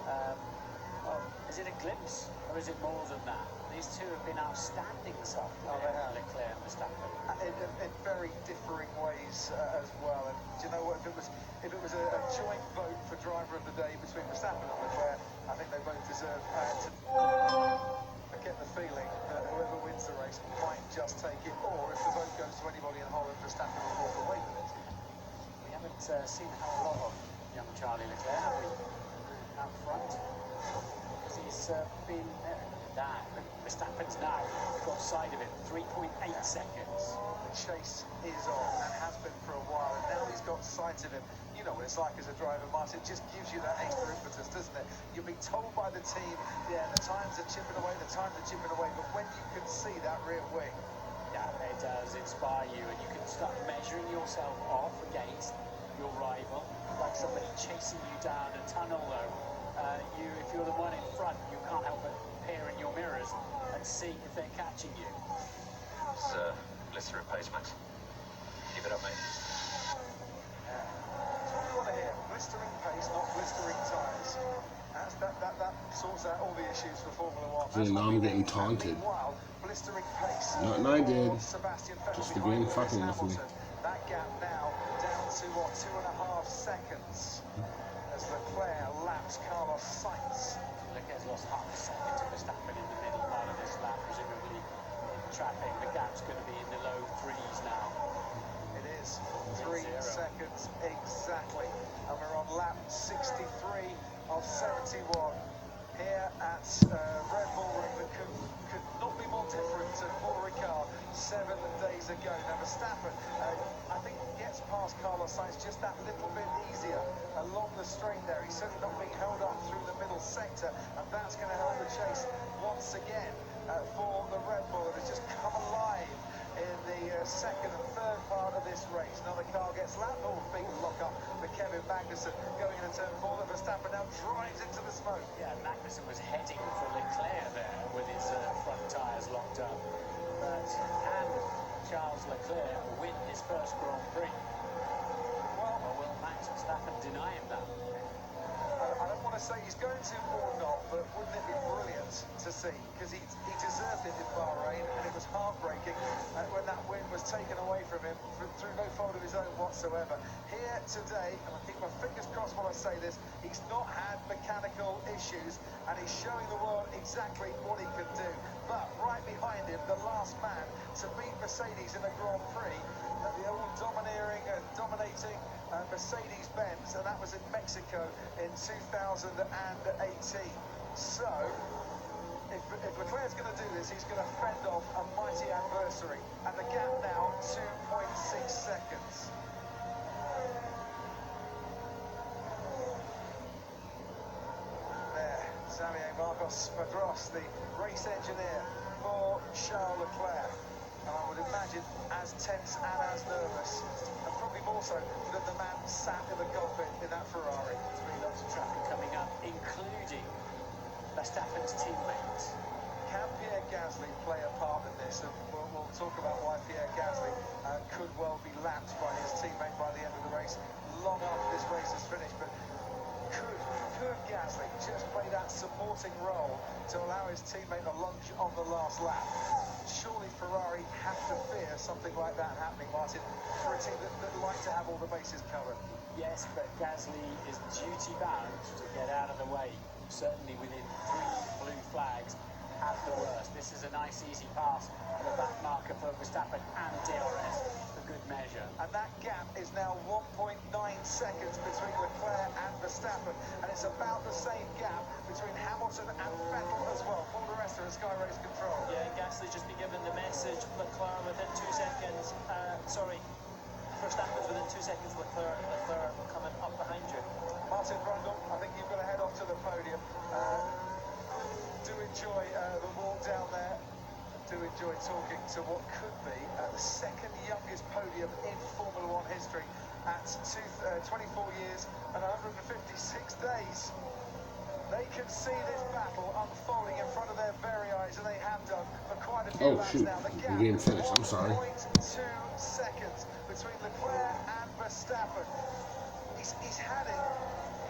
Well, is Is it a glimpse, or is it more than that? These two have been outstanding this afternoon, Oh, they have. Leclerc and Verstappen. In very differing ways as well. And do you know what? If it was a joint vote for driver of the day between Verstappen and Leclerc, I think they both deserve to. I get the feeling that whoever wins the race might just take it, or if the vote goes to anybody in Holland, Verstappen will walk away with it. We haven't seen a hell lot of young Charlie Leclerc, have we? Out front. Because he's been that. Verstappen's now got side of it, 3.8 seconds. The chase is on and has been for a while, and now he's got sight of him. You know what it's like as a driver, Martin. It just gives you that extra impetus, doesn't it? You'll be told by the team, yeah, the times are chipping away, but when you can see that rear wing, Yeah, it does inspire you, and you can start measuring yourself off against your rival, like somebody chasing you down a tunnel, though. If you're the one in front, you can't help but peer in your mirrors and see if they're catching you. It's blistering pace, Max. Keep it up, mate. that's what we want to hear. Blistering pace, not blistering tyres. That sorts out all the issues for Formula One. See, now I'm getting taunted. Meanwhile, blistering pace. Nothing I did. Sebastian Vettel Just the behind game fucking Lewis with me. Hamilton. That gap now down to what, 2.5 seconds as Leclerc laps Carlos Sainz. Leclerc's lost half a second to Verstappen in the middle part of this lap, presumably in traffic. The gap's going to be in the low threes now. It is 3 seconds exactly, and we're on lap 63 of 71 here at Red Bull Ring. That could not be more different to Paul Ricard 7 days ago. Now Verstappen, I think, gets past Carlos Sainz just that little bit easier along the straight there. He's certainly not being held up through the middle sector, and that's going to help the chase once again for the Red Bull. It has just come alive in the second and third part of this race. Another car gets lapped. Oh, big lock up for Kevin Magnussen going into turn 4. The Verstappen now drives into the smoke. Yeah, Magnussen was heading for Leclerc there with his front tyres locked up. But can Charles Leclerc win his first Grand Prix? Well, or will Max Verstappen deny him that? I don't want to say he's going to or not, but wouldn't it be brilliant to see? Because he deserved it in Bahrain, and it was heartbreaking when that win was taken away from him through no fault of his own whatsoever. Here today, and I keep my fingers crossed while I say this, he's not had mechanical issues, and he's showing the world exactly what he can do. But right behind him, the last man to beat Mercedes in a Grand Prix, the old dominating Mercedes-Benz, and that was in Mexico in 2018. So, if Leclerc's going to do this, he's going to fend off a mighty adversary. And the gap now, 2.6 seconds. There, Xavier Marcos Padros, the race engineer for Charles Leclerc. And I would imagine as tense and as nervous, and probably more so than the man sat in the cockpit in that Ferrari. There's been lots of traffic coming up, including Verstappen's teammates. Can Pierre Gasly play a part in this? And we'll talk about why Pierre Gasly could well be lapped by his teammate by the end of the race, long after this race is finished. But could Gasly just play that supporting role to allow his teammate a lunge on the last lap? Surely Ferrari have to fear something like that happening, Martin, for a team that like to have all the bases covered. Yes, but Gasly is duty-bound to get out of the way, certainly within 3 blue flags at the worst. This is a nice, easy pass and a back marker for Verstappen and DRS for good measure. And that gap is now 1.9 seconds between Leclerc and Verstappen, and it's about the same gap between Hamilton and Vettel as well. Paul di Resta at Sky Race Control. Yeah, Gasly just been given the message. Leclerc within 2 seconds. Verstappen's within 2 seconds. Leclerc coming up behind you. Martin Brundle, I think you've got to head off to the podium. Do enjoy the walk down there. Do enjoy talking to what could be the second youngest podium in Formula One history at 24 years and 156 days. They can see this battle unfolding in front of their very eyes, and they have done for quite a few laps shoot. now. The The gap, game finished. I'm sorry. 1.2 seconds between Leclerc and Verstappen. He's had it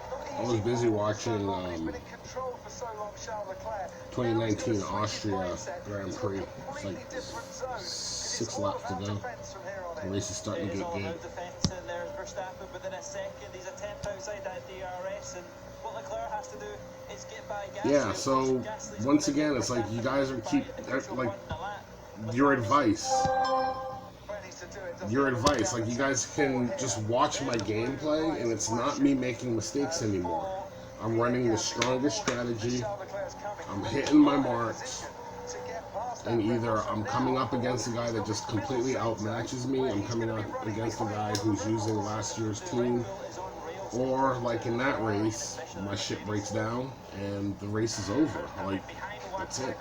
not I was busy watching He's been in control for so long, Charles Leclerc. 2019 Austria Grand Prix. It's like Different zone, 'cause it's 6 all laps to about go. defense from here on The in. race is starting It to is get all good. about defence, and there's Verstappen within a second. He's a tenth outside that DRS, and what Leclerc has to do is get by Gasly. Yeah, so once again, it's like you guys are like your advice. Your advice, like you guys can just watch my gameplay, and it's not me making mistakes anymore. I'm running the strongest strategy. I'm hitting my marks. And either I'm coming up against a guy that just completely outmatches me, I'm coming up against a guy who's using last year's team, or like in that race, my shit breaks down and the race is over. Like, that's it.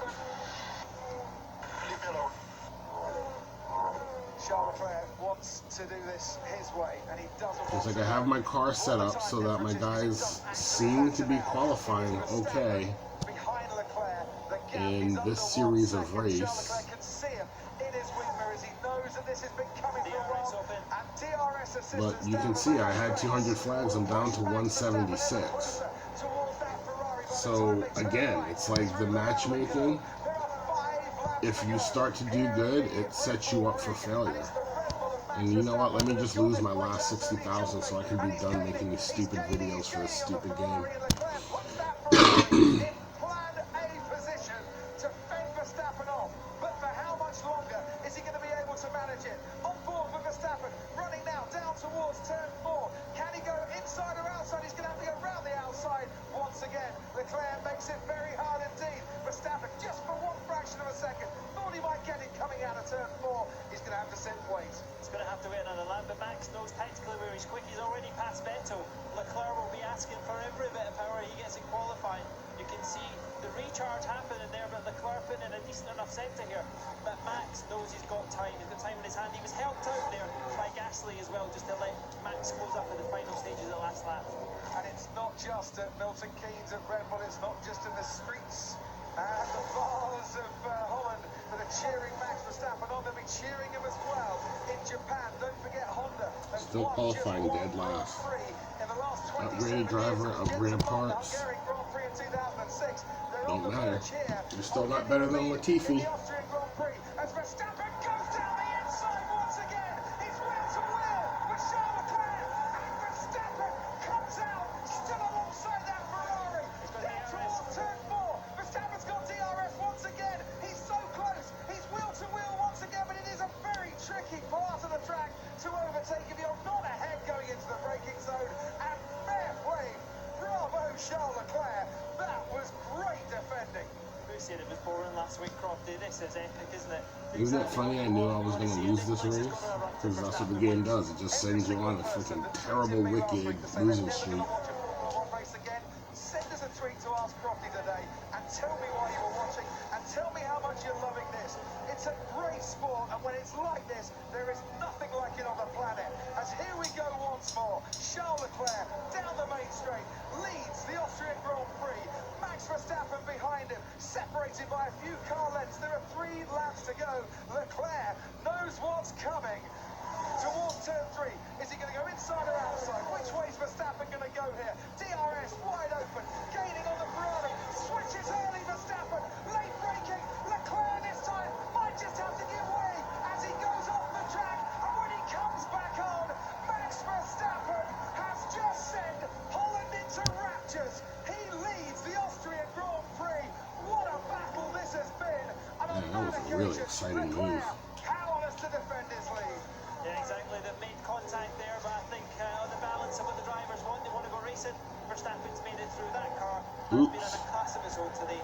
Charles Leclerc wants to do this his way, and he doesn't. It's like I have my car set up so that my guys seem to be qualifying okay in this series of race. But you can see I had 200 flags, I'm down to 176. So again, it's like the matchmaking. If you start to do good, it sets you up for failure. And you know what, let me just lose my last 60,000 so I can be done making these stupid videos for this stupid game. Leclerc makes it very hard indeed. Verstappen, just for one fraction of a second, thought he might get it coming out of turn 4. He's going to have to sit and wait. He's going to have to wait another lap, but Max knows tactically where he's quick. He's already past Vettel. Leclerc will be asking for every bit of power he gets in qualifying. You can see the recharge happening there, but Leclerc putting in a decent enough centre here. But Max knows he's got time. He's got time in his hand. He was helped out there by Gasly as well, just to let Max close up in the final stages of the last lap. And it's not just at Milton Keynes at Red Bull, it's not just in the streets and the bars of Holland that are cheering Max Verstappen on. They'll be cheering him as well in Japan. Don't forget Honda. Still qualifying dead last. Upgraded driver, upgraded parts. Don't matter. You're still not better than Latifi. Charles Leclerc, that was great defending. Who said it was boring last week, Crofty? This is epic, isn't it? Isn't it funny? I knew I was going to lose this race, because that's what the game does. It just sends you on a freaking terrible, wicked losing streak. Send us a tweet to Ask Crofty today and tell me why you were watching and tell me how much you're loving this. It's a great sport, and when it's like this, there is nothing like it on the planet. As here we go once more, Charles Leclerc down the main straight leads the Austrian Grand Prix. Max Verstappen behind him, separated by a few car lengths. There are 3 laps to go. Leclerc knows what's coming. Towards turn 3, is he going to go inside or outside? Which way is Verstappen going to go here? DRS wide open, gaining on the Ferrari, switches early Verstappen, late braking, Leclerc this time might just have to give way as he goes off the track, and when he comes back on, Max Verstappen has just sent Holland into raptures. He leads the Austrian Grand Prix. What a battle this has been. And on Man, that was a really exciting move. powerless to defend his lead. Yeah, exactly. They've made contact there, but I think on the balance of what the drivers want, they want to go racing. Verstappen's made it through that car. Has been a class of his own today.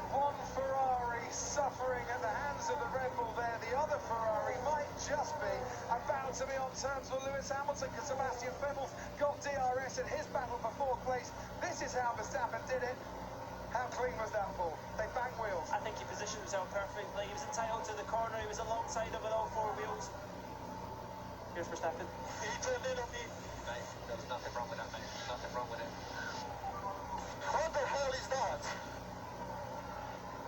One Ferrari suffering at the hands of the Red Bull there. The other Ferrari might just be about to be on terms with Lewis Hamilton, because Sebastian Vettel's got DRS in his battle for 4th place. This is how Verstappen did it. How clean was that ball? They bang wheels. I think he positioned himself perfectly. He was entitled to the corner. He was alongside him with all 4 wheels. Here's Verstappen. He turned in on me. Mate, there was nothing wrong with that, mate. Nothing wrong with it. What the hell is that?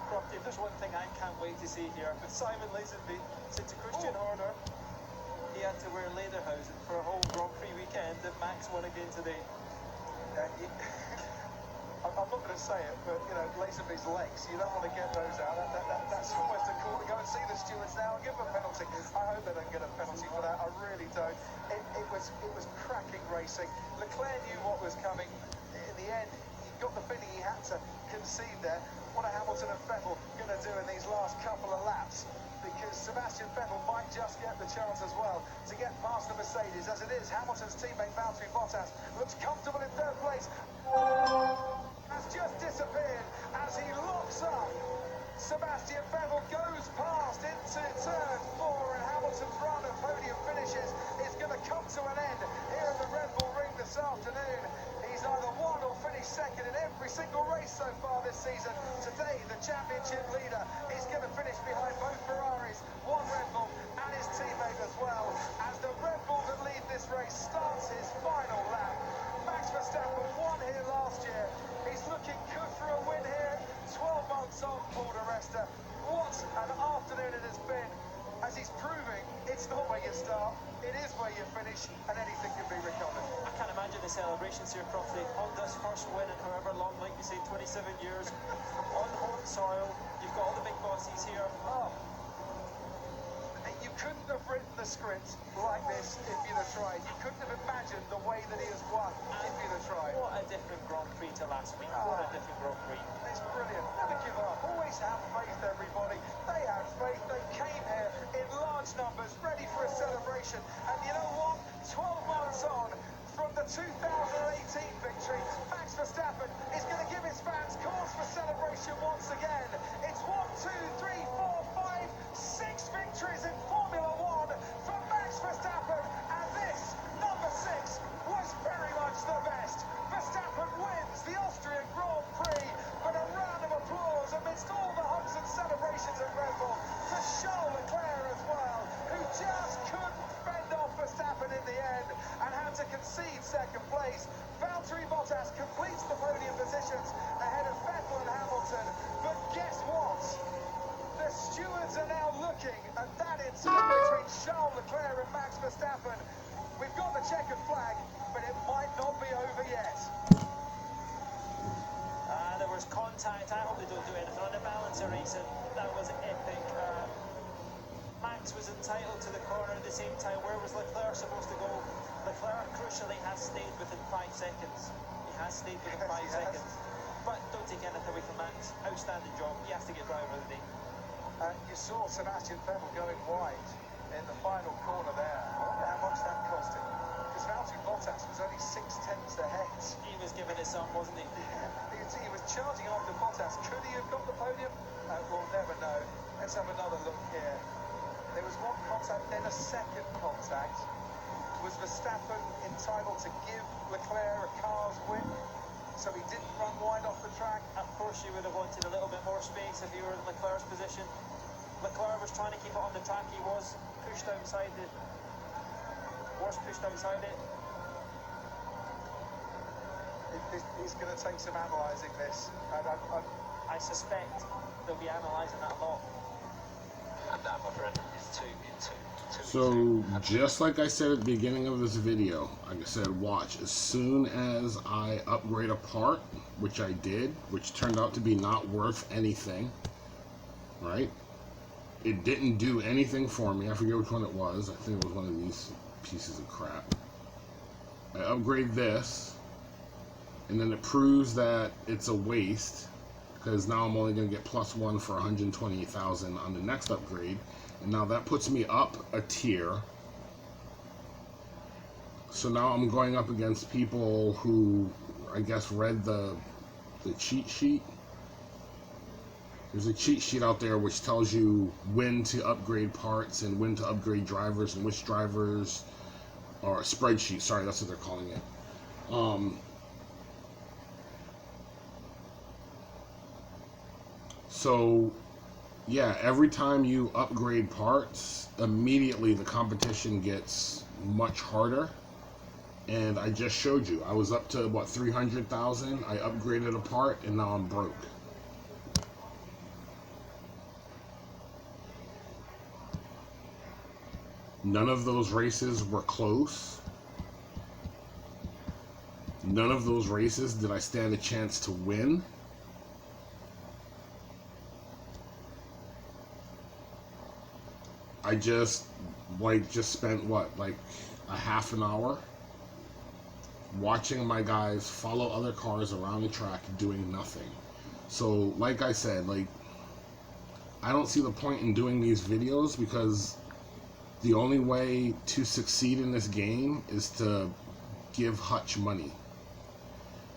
Crofty, if there's one thing I can't wait to see here, but Simon Lazenby said to Christian Horner he had to wear lederhosen for a whole Grand Prix weekend, and Max won again today. you, I'm not going to say it, but, you know, Lazenby's legs, you don't want to get those out. That's almost a call to go and see the stewards now and give them a penalty. I hope they don't get a penalty for that. I really don't. It was cracking racing. Leclerc knew what was coming. In the end, he got the feeling he had to concede there. What are Hamilton and Vettel going to do in these last couple of laps? Because Sebastian Vettel might just get the chance as well to get past the Mercedes. As it is, Hamilton's teammate Valtteri Bottas looks comfortable in third place. Has just disappeared as he locks up. Sebastian Vettel goes past into turn 4, and Hamilton's run of podium finishes is going to come to an end here in the Red Bull Ring this afternoon. He's either won or finished second in every single race so far this season. Today, the championship leader is going to finish behind both Ferraris, one Red Bull, and his teammate as well, as the Red Bull that lead this race starts his final lap. Max Verstappen won here last year. He's looking good for a win here. 12 months on, Paul di Resta. What an afternoon it has been, as he's proving it's not where you start, it is where you finish, and anything can be recovered. I can't imagine the celebrations here, Crofty. Honda's first win in however long, like you say, 27 years. On home soil, you've got all the big bosses here. Oh. You couldn't have written the script like this if you'd have tried. You couldn't have imagined the way that he has won if you'd have tried. What a different Grand Prix to last week. What a different Grand Prix. It's brilliant. Never give up. Always have faith, everybody. They had faith. They came here in large numbers, ready for a celebration. And you know what? 12 months on from the 2018 victory, Max Verstappen is going to give his fans cause for celebration once again. It's 1, 2, 3, 4, 5, 6 victories in Formula One for Max Verstappen. And this, number 6, was very much the best. Verstappen wins the Austrian Grand Prix, but a round of applause amidst all the hugs and celebrations at Red Bull for Charles Leclerc as well, who just couldn't fend off Verstappen in the end and had to concede second place. Valtteri Bottas completes the podium positions ahead of Vettel and Hamilton, but guess what? The stewards are now looking at that incident between Charles Leclerc and Max Verstappen. We've got the checkered flag, but it might not be over yet. There was contact. I hope they don't do anything on the balancer racing. That was epic. Max was entitled to the corner at the same time. Where was Leclerc supposed to go? Leclerc, crucially, has stayed within 5 seconds. He has stayed within 5 seconds. But don't take anything away from Max. Outstanding job. He has to get driver of the day. You saw Sebastian Vettel going wide in the final corner there. I wonder how much that cost him. Because Valtteri Bottas was only 6 tenths ahead. He was giving it some, wasn't he? He was charging after Bottas. Could he have got the podium? We'll never know. Let's have another look here. There was one contact, then a second contact. Was Verstappen entitled to give Leclerc a car's whip, so he didn't run wide off the track? Of course, you would have wanted a little bit more space if you were in Leclerc's position. Leclerc was trying to keep it on the track. He was pushed outside it. He's going to take some analysing this. I suspect they'll be analysing that a lot. And that, my friend, is 2 So, just like I said at the beginning of this video, like I said, watch. As soon as I upgrade a part, which I did, which turned out to be not worth anything, right? It didn't do anything for me. I forget which one it was. I think it was one of these pieces of crap. I upgrade this, and then it proves that it's a waste, because now I'm only going to get +1 for 128,000 on the next upgrade. And now that puts me up a tier. So now I'm going up against people who, I guess, read the cheat sheet. There's a cheat sheet out there which tells you when to upgrade parts and when to upgrade drivers and which drivers, or a spreadsheet, sorry, that's what they're calling it. So yeah, every time you upgrade parts, immediately the competition gets much harder. And I just showed you, I was up to what, 300,000. I upgraded a part and now I'm broke. None of those races were close. none of those races did I stand a chance to win. I just spent what, like a half an hour watching my guys follow other cars around the track doing nothing. So like I said, like, I don't see the point in doing these videos, because the only way to succeed in this game is to give Hutch money.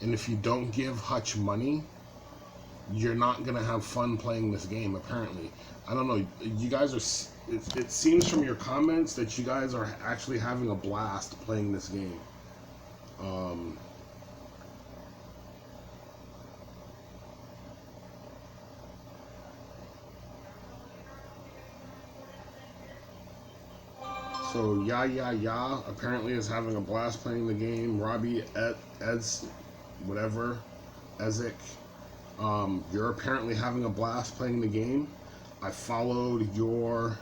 And if you don't give Hutch money, you're not gonna have fun playing this game, apparently. I don't know, you guys are, it seems from your comments that you guys are actually having a blast playing this game. So yeah apparently is having a blast playing the game. Robbie Eds whatever Ezek, you're apparently having a blast playing the game. I followed your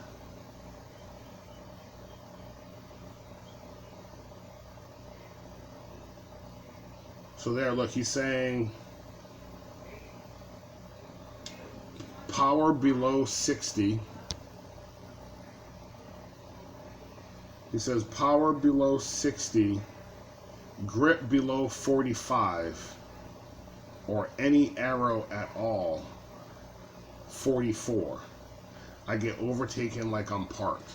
so there, look, he's saying power below 60. He says power below 60, grip below 45, or any arrow at all, 44. I get overtaken like I'm parked.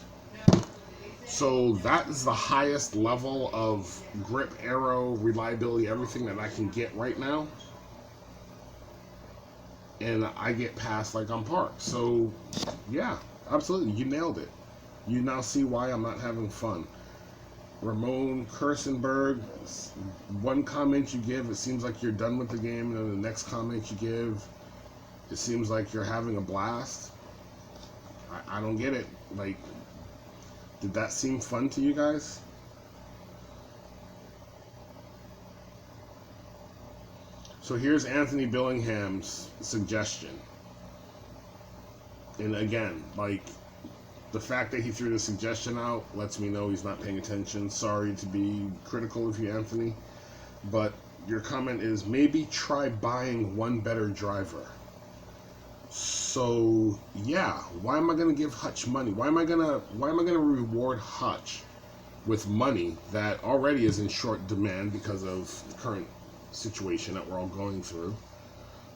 So that is the highest level of grip, arrow, reliability, everything that I can get right now. And I get passed like I'm parked. So yeah, absolutely, you nailed it. You now see why I'm not having fun. Ramon Kirstenberg, one comment you give, it seems like you're done with the game, and then the next comment you give, it seems like you're having a blast. I don't get it. Like, did that seem fun to you guys? So here's Anthony Billingham's suggestion. And again, like, the fact that he threw the suggestion out lets me know he's not paying attention. Sorry to be critical of you, Anthony, but your comment is maybe try buying one better driver. So yeah, why am I gonna give Hutch money? Why am I gonna reward Hutch with money that already is in short demand because of the current situation that we're all going through?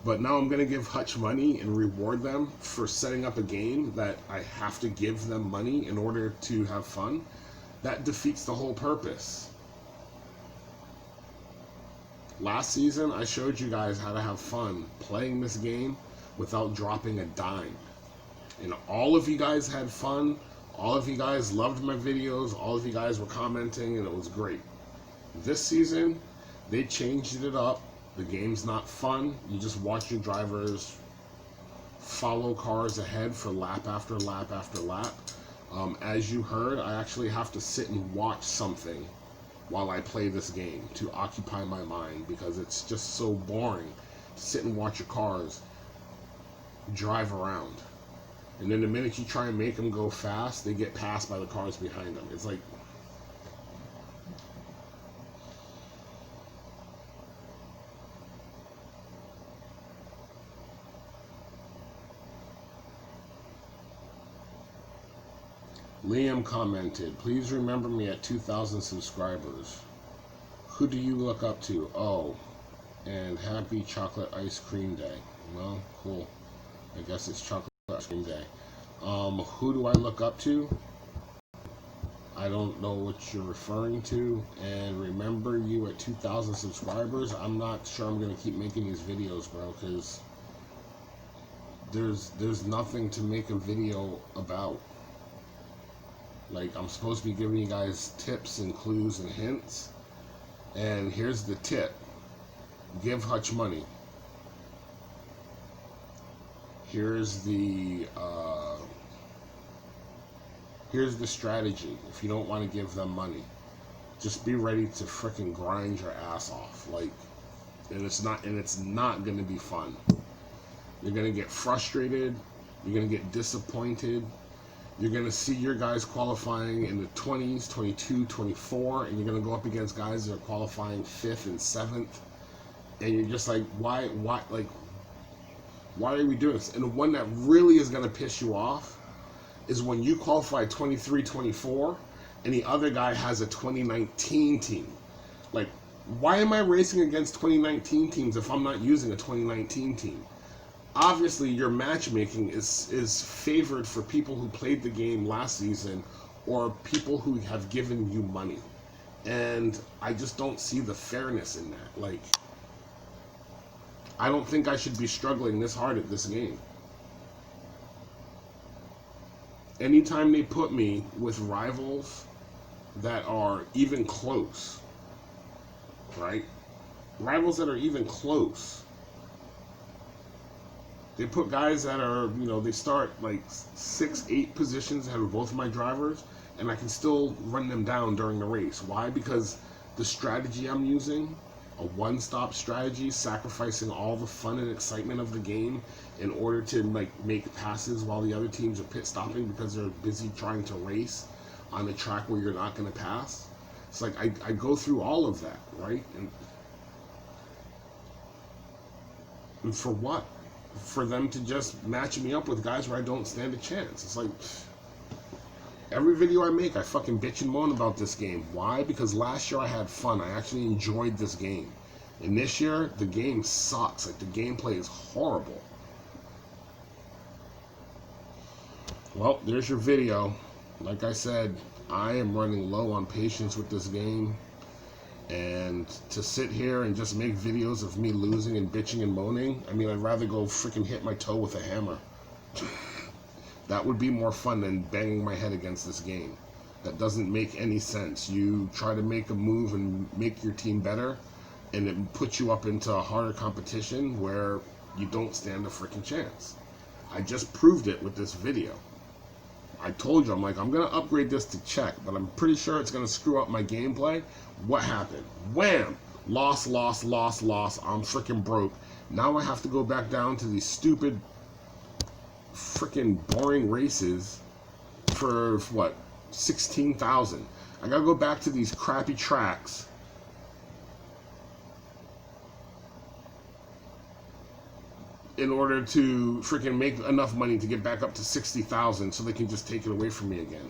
But now I'm going to give Hutch money and reward them for setting up a game that I have to give them money in order to have fun. That defeats the whole purpose. Last season, I showed you guys how to have fun playing this game without dropping a dime. And all of you guys had fun. All of you guys loved my videos. All of you guys were commenting, and it was great. This season, they changed it up. The game's not fun. You just watch your drivers follow cars ahead for lap after lap after lap. As you heard, I actually have to sit and watch something while I play this game to occupy my mind, because it's just so boring to sit and watch your cars drive around. And then the minute you try and make them go fast, they get passed by the cars behind them. It's like, Liam commented, please remember me at 2,000 subscribers. Who do you look up to? Oh, and happy chocolate ice cream day. Well, cool. I guess it's chocolate ice cream day. Who do I look up to? I don't know what you're referring to. And remember you at 2,000 subscribers. I'm not sure I'm going to keep making these videos, bro, because there's nothing to make a video about. Like, I'm supposed to be giving you guys tips and clues and hints. And here's the tip. Give Hutch money. Here's the strategy. If you don't want to give them money, just be ready to frickin' grind your ass off. Like, and it's not going to be fun. You're going to get frustrated. You're going to get disappointed. You're going to see your guys qualifying in the 20s, 22, 24, and you're going to go up against guys that are qualifying 5th and 7th. And you're just like, why are we doing this? And the one that really is going to piss you off is when you qualify 23, 24, and the other guy has a 2019 team. Like, why am I racing against 2019 teams if I'm not using a 2019 team? Obviously, your matchmaking is favored for people who played the game last season or people who have given you money. And I just don't see the fairness in that. Like, I don't think I should be struggling this hard at this game. Anytime they put me with rivals that are even close, right? Rivals that are even close. They put guys that are, you know, they start like 6, 8 positions ahead of both of my drivers, and I can still run them down during the race. Why? Because the strategy I'm using, a one-stop strategy, sacrificing all the fun and excitement of the game in order to like make passes while the other teams are pit stopping because they're busy trying to race on a track where you're not going to pass. It's like I go through all of that, right? And for what? For them to just match me up with guys where I don't stand a chance. It's like, every video I make, I fucking bitch and moan about this game. Why? Because last year I had fun. I actually enjoyed this game. And this year, the game sucks. Like, the gameplay is horrible. Well, there's your video. Like I said, I am running low on patience with this game. And to sit here and just make videos of me losing and bitching and moaning, I mean, I'd rather go freaking hit my toe with a hammer. That would be more fun than banging my head against this game. That doesn't make any sense. You try to make a move and make your team better, and it puts you up into a harder competition where you don't stand a freaking chance. I just proved it with this video. I told you, I'm like, I'm going to upgrade this to check, but I'm pretty sure it's going to screw up my gameplay. What happened? Wham! Loss. I'm freaking broke. Now I have to go back down to these stupid, freaking boring races for, what, 16,000. I got to go back to these crappy tracks in order to freaking make enough money to get back up to 60,000 so they can just take it away from me again.